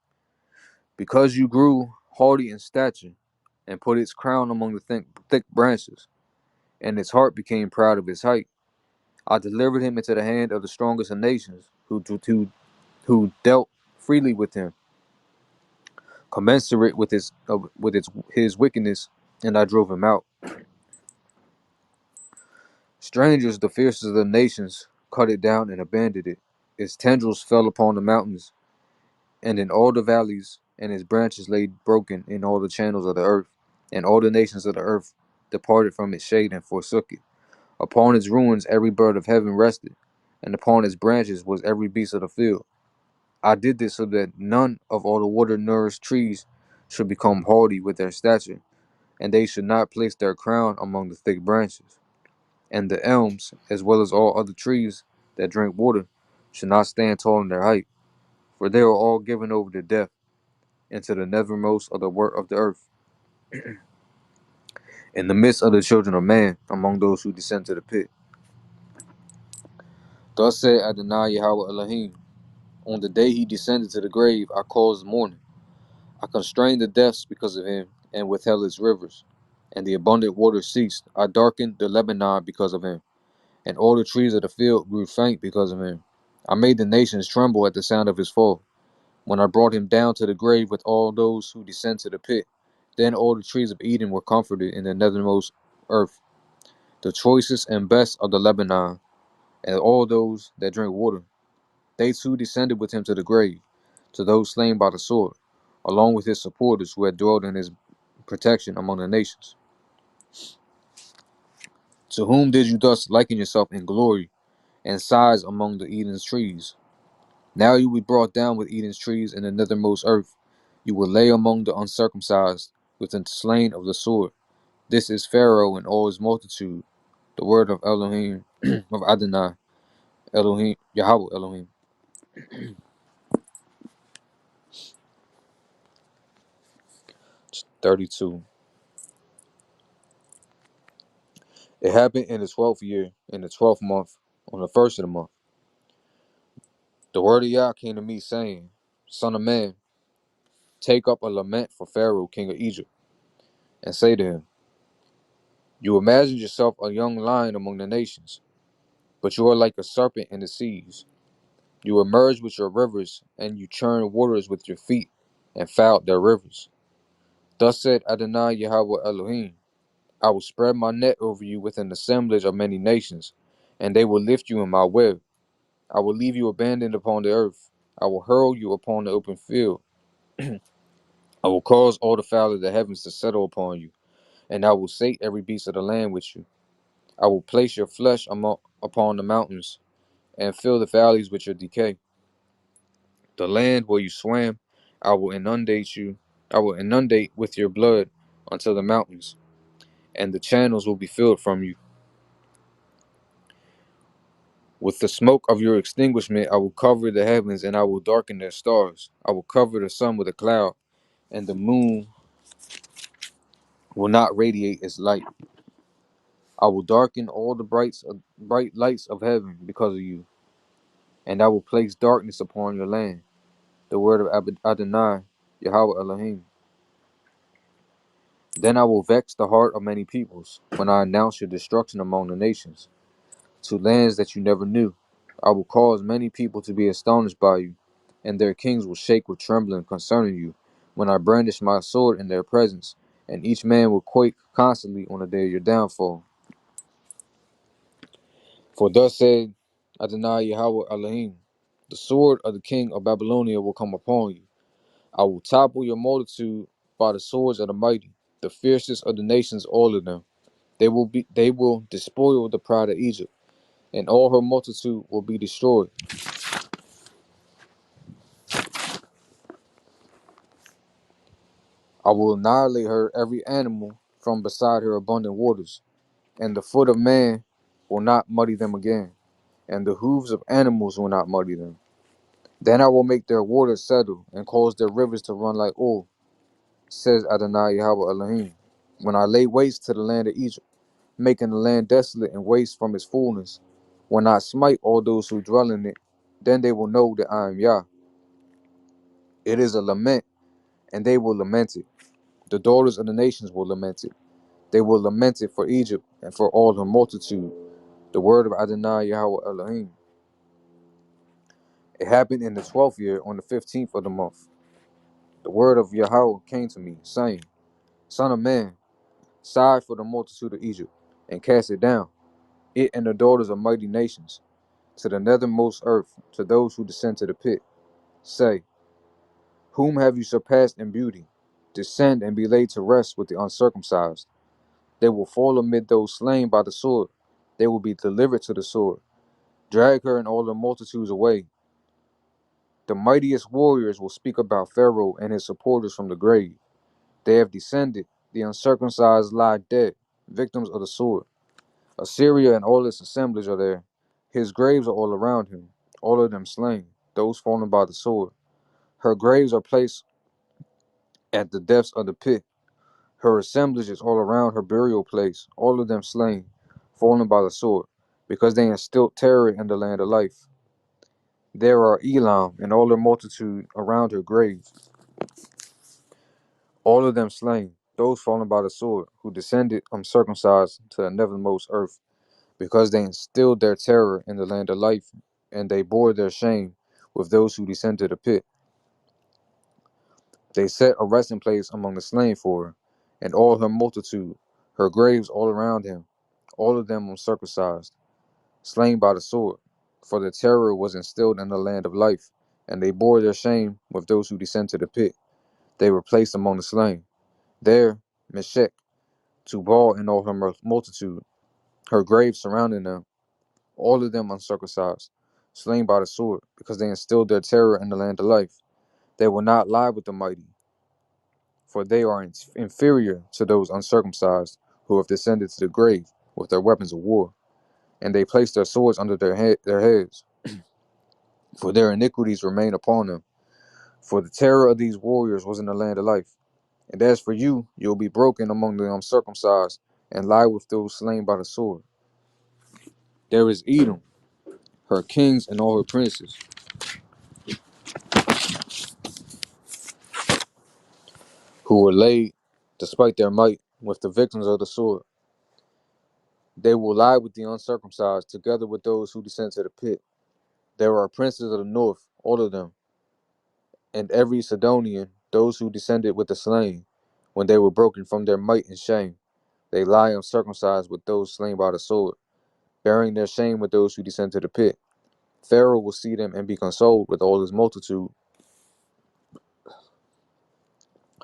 because you grew haughty in stature, and put its crown among the thick branches, and its heart became proud of its height, I delivered him into the hand of the strongest of nations, who dealt freely with him, commensurate with his wickedness, and I drove him out. Strangers, the fiercest of the nations, cut it down and abandoned it. Its tendrils fell upon the mountains and in all the valleys, and its branches lay broken in all the channels of the earth, and all the nations of the earth departed from its shade and forsook it. Upon its ruins every bird of heaven rested, and upon its branches was every beast of the field. I did this so that none of all the water-nourished trees should become haughty with their stature, and they should not place their crown among the thick branches. And the elms, as well as all other trees that drink water, should not stand tall in their height, for they are all given over to death, into the nethermost of the work of the earth, in the midst of the children of man, among those who descend to the pit. Thus said Adonai Yahweh Elohim, on the day he descended to the grave, I caused mourning. I constrained the depths because of him, and withheld its rivers, and the abundant waters ceased. I darkened the Lebanon because of him, and all the trees of the field grew faint because of him. I made the nations tremble at the sound of his fall, when I brought him down to the grave with all those who descend to the pit. Then all the trees of Eden were comforted in the nethermost earth, the choicest and best of the Lebanon, and all those that drink water. They too descended with him to the grave, to those slain by the sword, along with his supporters who had dwelt in his protection among the nations. To whom did you thus liken yourself in glory and size among the Eden's trees? Now you will be brought down with Eden's trees in the nethermost earth. You will lay among the uncircumcised with the slain of the sword. This is Pharaoh and all his multitude, the word of Elohim, of Adonai, Elohim, Yahweh Elohim. 32. It happened in the 12th year, in the 12th month, on the first of the month. The word of Yah came to me, saying, Son of man, take up a lament for Pharaoh, king of Egypt, and say to him, You imagined yourself a young lion among the nations, but you are like a serpent in the seas. You emerged with your rivers, and you churned waters with your feet, and fouled their rivers. Thus said Adonai Yahweh Elohim, I will spread my net over you with an assemblage of many nations, and they will lift you in my web. I will leave you abandoned upon the earth. I will hurl you upon the open field. I will cause all the fowl of the heavens to settle upon you, and I will sate every beast of the land with you. I will place your flesh upon the mountains, and fill the valleys with your decay. The land where you swam, I will inundate you. I will inundate with your blood until the mountains, and the channels will be filled from you. With the smoke of your extinguishment, I will cover the heavens, and I will darken their stars. I will cover the sun with a cloud, and the moon will not radiate its light. I will darken all the bright lights of heaven because of you, and I will place darkness upon your land. The word of Adonai, Yahweh Elohim. Then I will vex the heart of many peoples when I announce your destruction among the nations, to lands that you never knew. I will cause many people to be astonished by you, and their kings will shake with trembling concerning you, when I brandish my sword in their presence, and each man will quake constantly on the day of your downfall. For thus said Adonai Yahweh Elohim, the sword of the king of Babylonia will come upon you. I will topple your multitude by the swords of the mighty, the fiercest of the nations, all of them. They will despoil the pride of Egypt, and all her multitude will be destroyed. I will annihilate her every animal from beside her abundant waters, and the foot of man will not muddy them again, and the hooves of animals will not muddy them. Then I will make their waters settle, and cause their rivers to run like oil, says Adonai Yahweh Elohim. When I lay waste to the land of Egypt, making the land desolate and waste from its fullness, when I smite all those who dwell in it, then they will know that I am Yah. It is a lament, and they will lament it. The daughters of the nations will lament it. They will lament it for Egypt and for all her multitude. The word of Adonai Yahweh Elohim. It happened in the 12th year on the 15th of the month. The word of Yahweh came to me, saying, Son of man, sigh for the multitude of Egypt, and cast it down, it and the daughters of mighty nations, to the nethermost earth, to those who descend to the pit. Say, whom have you surpassed in beauty? Descend and be laid to rest with the uncircumcised. They will fall amid those slain by the sword. They will be delivered to the sword. Drag her and all the multitudes away. The mightiest warriors will speak about Pharaoh and his supporters from the grave. They have descended. The uncircumcised lie dead, victims of the sword. Assyria and all its assemblies are there. His graves are all around him, all of them slain, those fallen by the sword. Her graves are placed at the depths of the pit. Her assemblage is all around her burial place, all of them slain, fallen by the sword, because they instilled terror in the land of life. There are Elam and all their multitude around her grave, all of them slain, those fallen by the sword, who descended uncircumcised to the nethermost earth, because they instilled their terror in the land of life, and they bore their shame with those who descend to the pit. They set a resting place among the slain for her, and all her multitude, her graves all around him, all of them uncircumcised, slain by the sword. For the terror was instilled in the land of life, and they bore their shame with those who descend to the pit. They were placed among the slain. There, Meshech, Tubal, and all her multitude, her graves surrounding them, all of them uncircumcised, slain by the sword, because they instilled their terror in the land of life. They will not lie with the mighty, for they are inferior to those uncircumcised who have descended to the grave with their weapons of war, and they place their swords under their heads, for their iniquities remain upon them. For the terror of these warriors was in the land of life. And as for you, you will be broken among the uncircumcised, and lie with those slain by the sword. There is Edom, her kings and all her princes, who were laid, despite their might, with the victims of the sword. They will lie with the uncircumcised, together with those who descend to the pit. There are princes of the north, all of them, and every Sidonian, those who descended with the slain, when they were broken from their might and shame. They lie uncircumcised with those slain by the sword, bearing their shame with those who descend to the pit. Pharaoh will see them and be consoled with all his multitude.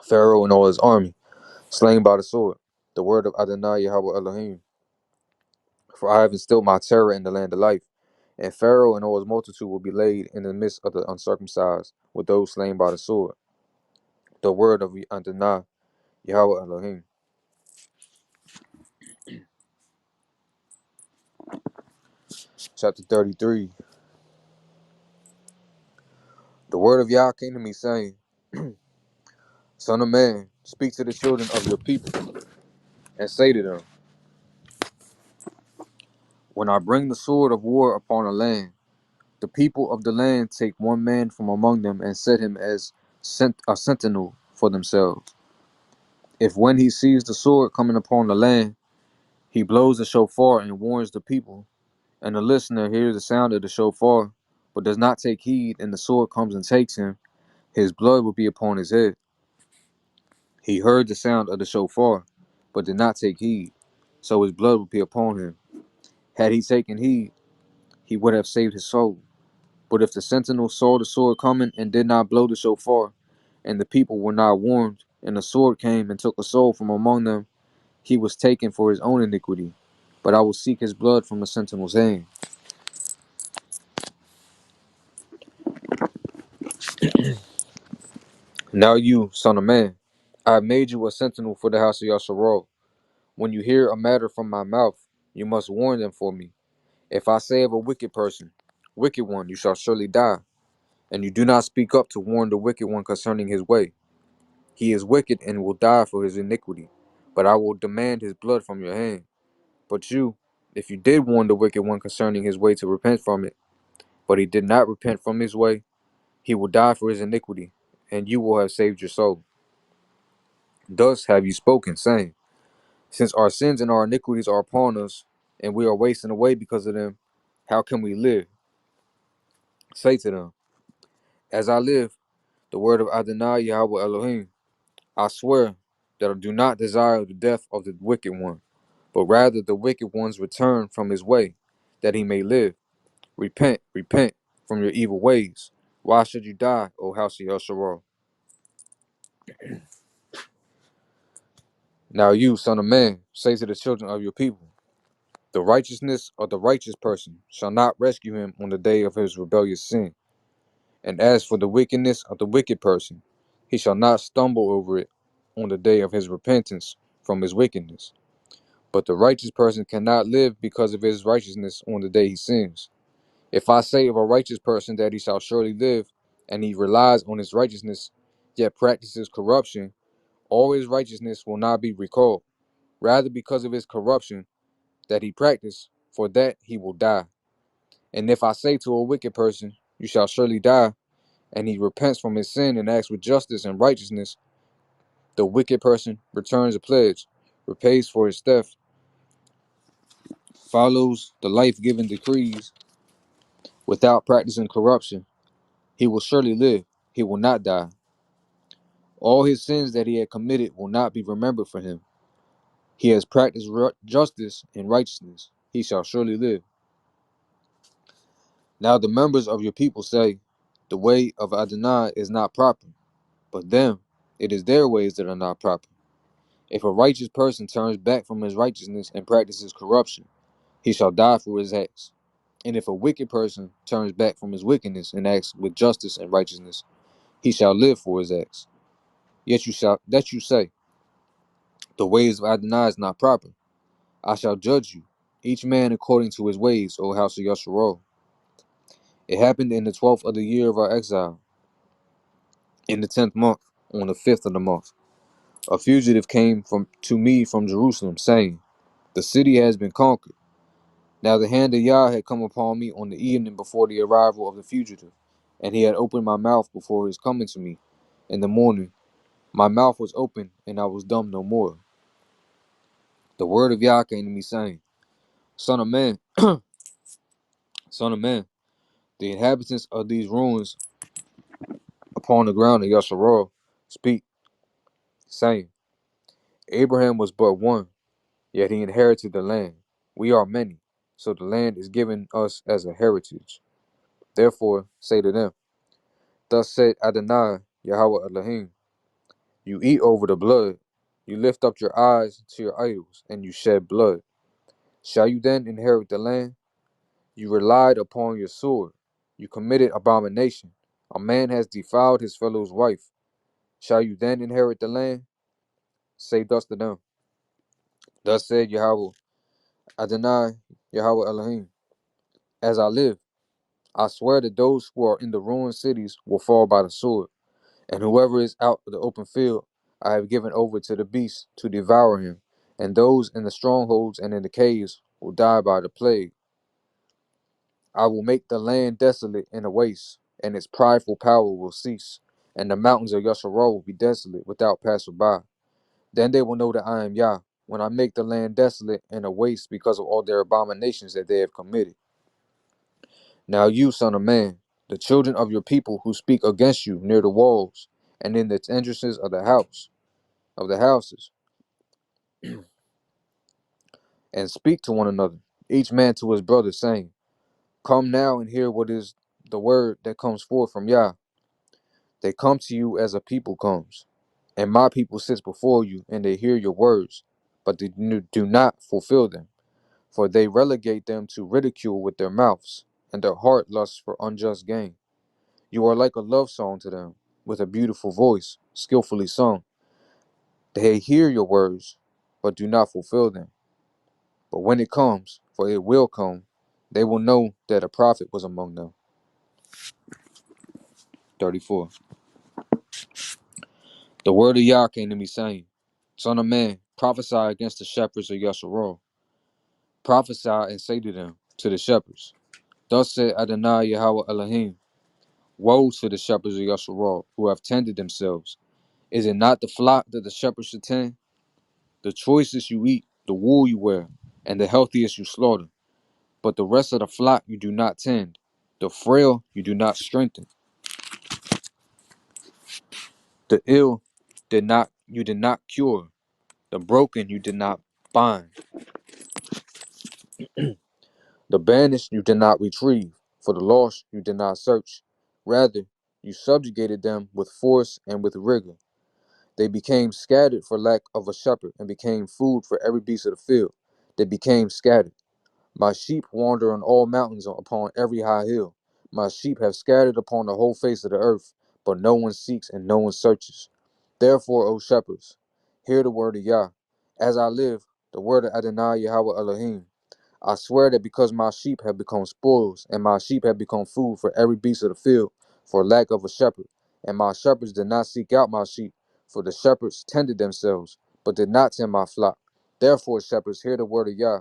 Pharaoh and all his army, slain by the sword. The word of Adonai Yahweh Elohim. For I have instilled my terror in the land of life, and Pharaoh and all his multitude will be laid in the midst of the uncircumcised, with those slain by the sword. The word of Adonai Yahweh Elohim. Chapter 33. The word of Yah came to me, saying, Son of man, speak to the children of your people, and say to them, when I bring the sword of war upon a land, the people of the land take one man from among them and set him as a sentinel for themselves. If when he sees the sword coming upon the land, he blows the shofar and warns the people, and the listener hears the sound of the shofar, but does not take heed, and the sword comes and takes him, his blood will be upon his head. He heard the sound of the shofar, but did not take heed, so his blood would be upon him. Had he taken heed, he would have saved his soul. But if the sentinel saw the sword coming and did not blow the shofar, and the people were not warned, and the sword came and took a soul from among them, he was taken for his own iniquity. But I will seek his blood from the sentinel's hand. Now you, son of man, I have made you a sentinel for the house of Yasharal. When you hear a matter from my mouth, you must warn them for me. If I say of a wicked person, wicked one, you shall surely die, and you do not speak up to warn the wicked one concerning his way, he is wicked and will die for his iniquity, but I will demand his blood from your hand. But you, if you did warn the wicked one concerning his way to repent from it, but he did not repent from his way, he will die for his iniquity, and you will have saved your soul. Thus have you spoken, saying, since our sins and our iniquities are upon us, and we are wasting away because of them, how can we live? Say to them, as I live, the word of Adonai Yahweh Elohim, I swear that I do not desire the death of the wicked one, but rather the wicked one's return from his way, that he may live. Repent, repent from your evil ways. Why should you die, O house of Yasharal? Now you, son of man, say to the children of your people, the righteousness of the righteous person shall not rescue him on the day of his rebellious sin. And as for the wickedness of the wicked person, he shall not stumble over it on the day of his repentance from his wickedness. But the righteous person cannot live because of his righteousness on the day he sins. If I say of a righteous person that he shall surely live, and he relies on his righteousness, yet practices corruption, all his righteousness will not be recalled. Rather, because of his corruption that he practiced, for that he will die. And if I say to a wicked person, you shall surely die, and he repents from his sin and acts with justice and righteousness, the wicked person returns a pledge, repays for his theft, follows the life-giving decrees without practicing corruption, he will surely live, he will not die. All his sins that he had committed will not be remembered for him. He has practiced justice and righteousness, he shall surely live. Now the members of your people say, the way of Adonai is not proper, but them, it is their ways that are not proper. If a righteous person turns back from his righteousness and practices corruption, he shall die for his acts. And if a wicked person turns back from his wickedness and acts with justice and righteousness, he shall live for his acts. Yet you say, the ways of Adonai is not proper. I shall judge you, each man according to his ways, O house of Yasharal. It happened in the 12th of the year of our exile, in the 10th month, on the 5th of the month. A fugitive came to me from Jerusalem, saying, the city has been conquered. Now the hand of Yah had come upon me on the evening before the arrival of the fugitive, and he had opened my mouth before his coming to me. In the morning, my mouth was open, and I was dumb no more. The word of Yah came to me, saying, Son of man, son of man, the inhabitants of these ruins upon the ground of Yasharal speak, saying, Abraham was but one, yet he inherited the land. We are many, so the land is given us as a heritage. Therefore say to them, thus said Adonai, Yahweh Elohim, you eat over the blood, you lift up your eyes to your idols, and you shed blood. Shall you then inherit the land? You relied upon your sword, you committed abomination. A man has defiled his fellow's wife. Shall you then inherit the land? Say thus to them, thus said Yahweh Adonai, Yahweh Elohim, as I live, I swear that those who are in the ruined cities will fall by the sword, and whoever is out of the open field, I have given over to the beasts to devour him, and those in the strongholds and in the caves will die by the plague. I will make the land desolate and a waste, and its prideful power will cease, and the mountains of Yasharal will be desolate without passerby. Then they will know that I am Yah, when I make the land desolate and a waste because of all their abominations that they have committed. Now you, son of man, the children of your people who speak against you near the walls and in the entrances of the houses, and speak to one another, each man to his brother, saying, come now and hear what is the word that comes forth from Yah. They come to you as a people comes, and my people sits before you, and they hear your words, but they do not fulfill them, for they relegate them to ridicule with their mouths, and their heart lusts for unjust gain. You are like a love song to them, with a beautiful voice, skillfully sung. They hear your words, but do not fulfill them. But when it comes, for it will come, they will know that a prophet was among them. 34. The word of Yah came to me saying, Son of man, prophesy against the shepherds of Yasharal. Prophesy and say to them, to the shepherds, Thus said Adonai Yahweh Elohim, Woe to the shepherds of Yasharal, who have tended themselves. Is it not the flock that the shepherds should tend? The choicest you eat, the wool you wear, and the healthiest you slaughter. But the rest of the flock you do not tend. The frail you do not strengthen. The ill you did not cure. The broken you did not bind. The banished you did not retrieve. For the lost you did not search. Rather, you subjugated them with force and with rigor. They became scattered for lack of a shepherd, and became food for every beast of the field. They became scattered. My sheep wander on all mountains, upon every high hill. My sheep have scattered upon the whole face of the earth, but no one seeks and no one searches. Therefore, O shepherds, hear the word of Yah. As I live, the word of Adonai Yahweh Elohim. I swear that because my sheep have become spoils, and my sheep have become food for every beast of the field, for lack of a shepherd, and my shepherds did not seek out my sheep, for the shepherds tended themselves, but did not tend my flock. Therefore, shepherds, hear the word of Yah.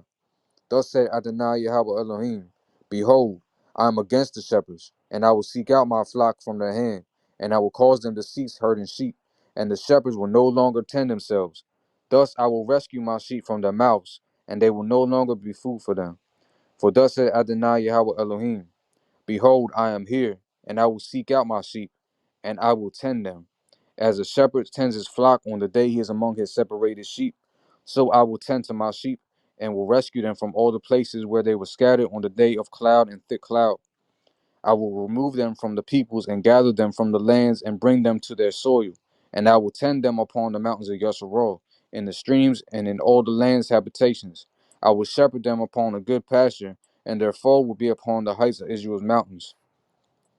Thus said Adonai Yahweh Elohim, Behold, I am against the shepherds, and I will seek out my flock from their hand, and I will cause them to cease herding sheep, and the shepherds will no longer tend themselves. Thus I will rescue my sheep from their mouths, and they will no longer be food for them. For thus said Adonai Yahweh Elohim, Behold, I am here, and I will seek out my sheep, and I will tend them. As a shepherd tends his flock on the day he is among his separated sheep, so I will tend to my sheep, and will rescue them from all the places where they were scattered on the day of cloud and thick cloud. I will remove them from the peoples, and gather them from the lands, and bring them to their soil. And I will tend them upon the mountains of Yasharal, in the streams, and in all the land's habitations. I will shepherd them upon a good pasture, and their fold will be upon the heights of Israel's mountains.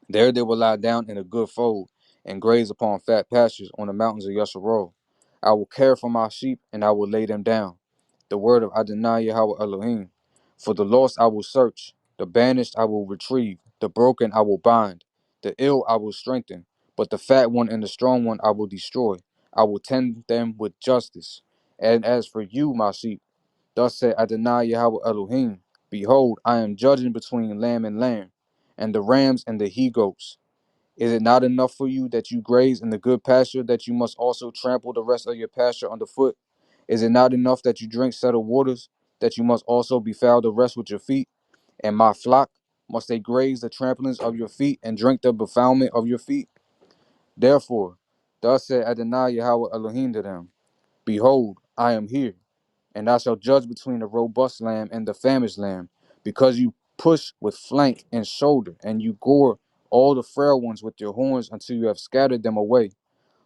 There they will lie down in a good fold, and graze upon fat pastures on the mountains of Yasharal. I will care for my sheep, and I will lay them down. The word of Adonai Yahweh Elohim. For the lost I will search, the banished I will retrieve, the broken I will bind, the ill I will strengthen, but the fat one and the strong one I will destroy. I will tend them with justice. And as for you, my sheep, thus said Adonai Yahweh Elohim, Behold, I am judging between lamb and lamb, and the rams and the he goats. Is it not enough for you that you graze in the good pasture, that you must also trample the rest of your pasture underfoot? Is it not enough that you drink settled waters, that you must also befoul the rest with your feet? And my flock, must they graze the tramplings of your feet, and drink the befoulment of your feet? Therefore, thus said Adonai Yahweh Elohim to them, Behold, I am here, and I shall judge between the robust lamb and the famished lamb, because you push with flank and shoulder, and you gore all the frail ones with your horns until you have scattered them away.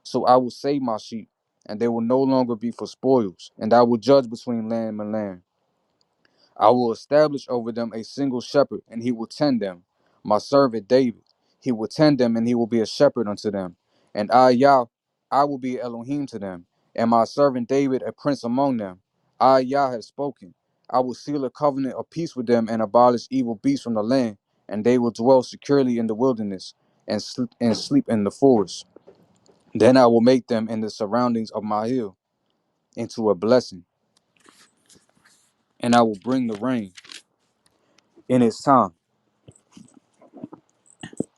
So I will save my sheep, and they will no longer be for spoils, and I will judge between lamb and lamb. I will establish over them a single shepherd, and he will tend them. My servant David, he will tend them, and he will be a shepherd unto them. And I, Yah, I will be Elohim to them, and my servant David a prince among them. I, Yah, have spoken. I will seal a covenant of peace with them, and abolish evil beasts from the land, and they will dwell securely in the wilderness, and sleep in the forest. Then I will make them in the surroundings of my hill into a blessing, and I will bring the rain in its time.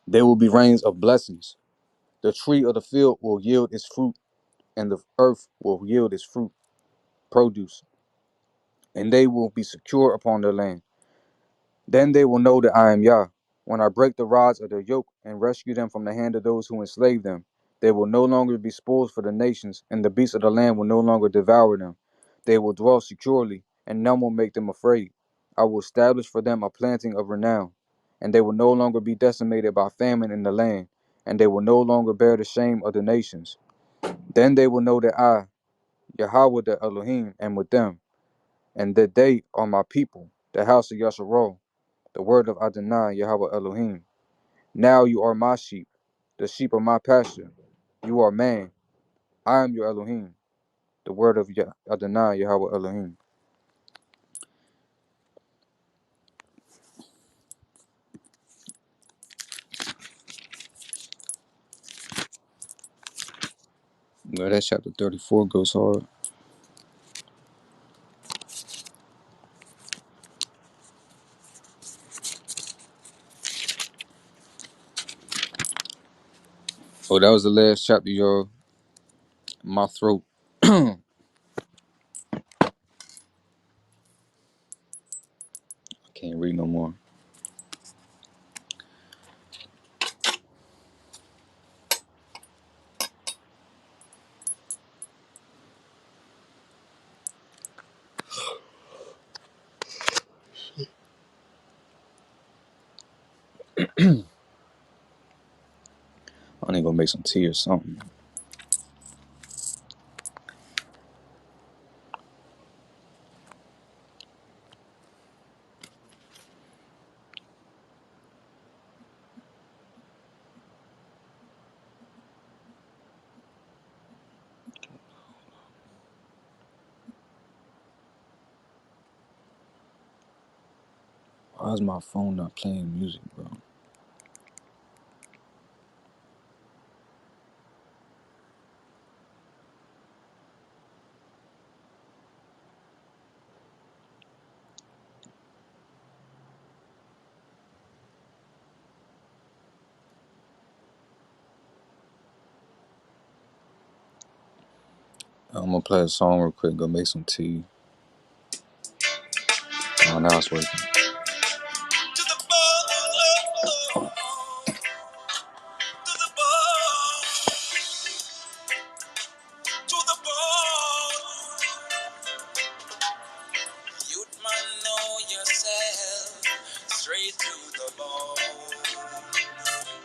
There will be rains of blessings. The tree of the field will yield its fruit, and the earth will yield its fruit, produce, and they will be secure upon their land. Then they will know that I am Yah, when I break the rods of their yoke and rescue them from the hand of those who enslave them. They will no longer be spoils for the nations, and the beasts of the land will no longer devour them. They will dwell securely, and none will make them afraid. I will establish for them a planting of renown, and they will no longer be decimated by famine in the land, and they will no longer bear the shame of the nations. Then they will know that I, Yahweh the Elohim, am with them, and that they are my people, the house of Yasharal, the word of Adonai Yahweh Elohim. Now you are my sheep, the sheep of my pasture. You are man. I am your Elohim. The word of Adonai Yahweh Elohim. Well, that chapter 34 goes hard. Oh, that was the last chapter, y'all. My throat. I can't read no more. I need to go make some tea or something. Why is my phone not playing music, bro? I'm gonna play a song real quick, go make some tea. Oh, now it's working. To the bone, to the bone, to the bone. You'd man know yourself, straight to the bone.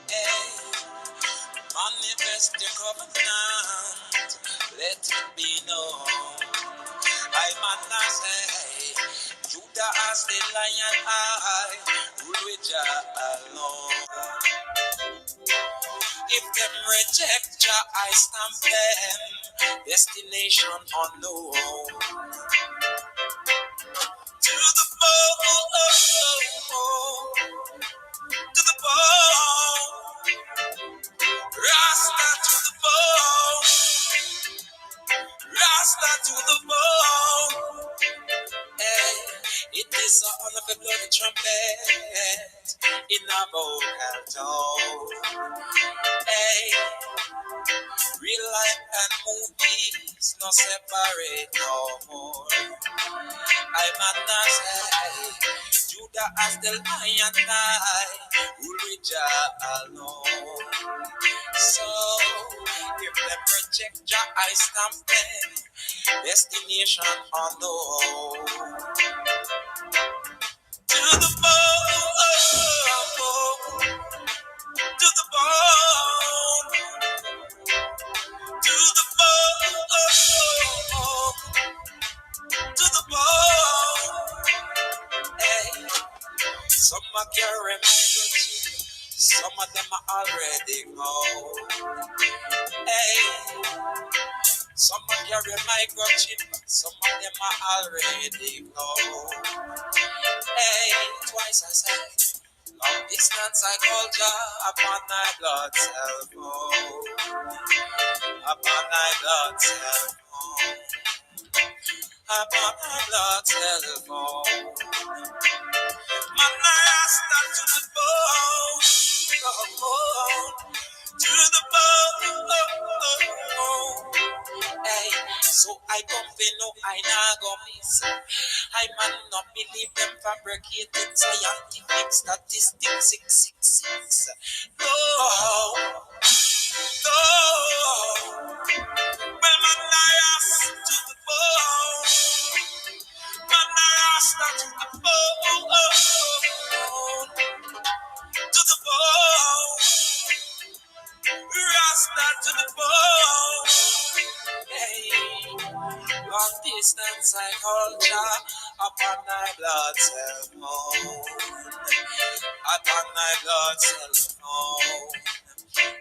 Hey, manifest your covenant, let it be known. I man I say, Judah as the lion I, rule with Jah alone. If them reject Jah, I stamp them, destination unknown. To the bone, to the bone, Rasta to the bone, Rasta to the bone. Hey, it is a honor to blow the trumpet in a vocal tone. Hey, real life and movies no separate no more. I'm a say, Judah as the lion I, rule with Jah alone. So, if them reject Jah, I stamp them, destination unknown. To the bone, to the bone, to the bone, to the bone. Hey, some are carrying microchip, some of them are already gone. Hey, some are carrying microchip, some of them are already gone. Hey, twice I said, long distance I called Jah upon thy blood cell phone, upon thy blood cell phone, upon thy blood cell phone. Man, I ask that to the bone, to the bone. Hey, so I come to know I nah go miss. I man not believe them fabricated scientific statistics 666. No, no. Well, man, I ask to the bone. Man, I ask that to the bone. To the bone. Rasta to the bone. Hey, long distance I call Jah upon thy blood cell phone. Upon thy blood cell phone.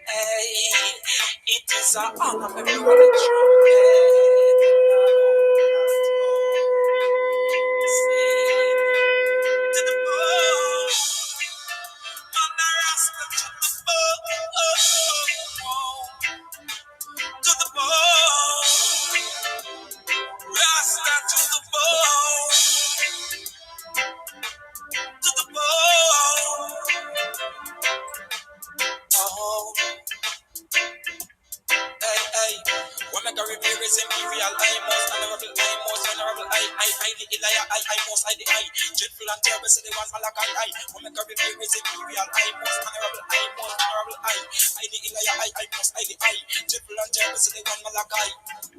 Hey, it is an honor to be on the trumpet. I the I. Dreadful and terrible, so the one Malachi I. When make a review Ezekiel, I most honorable, I most honorable, I the Elijah, I most I the I. Dreadful and terrible, so the one Malachi.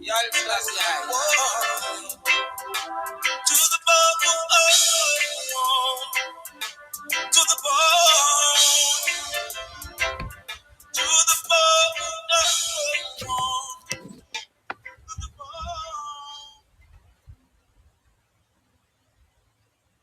Y'all class, yeah. To the bow of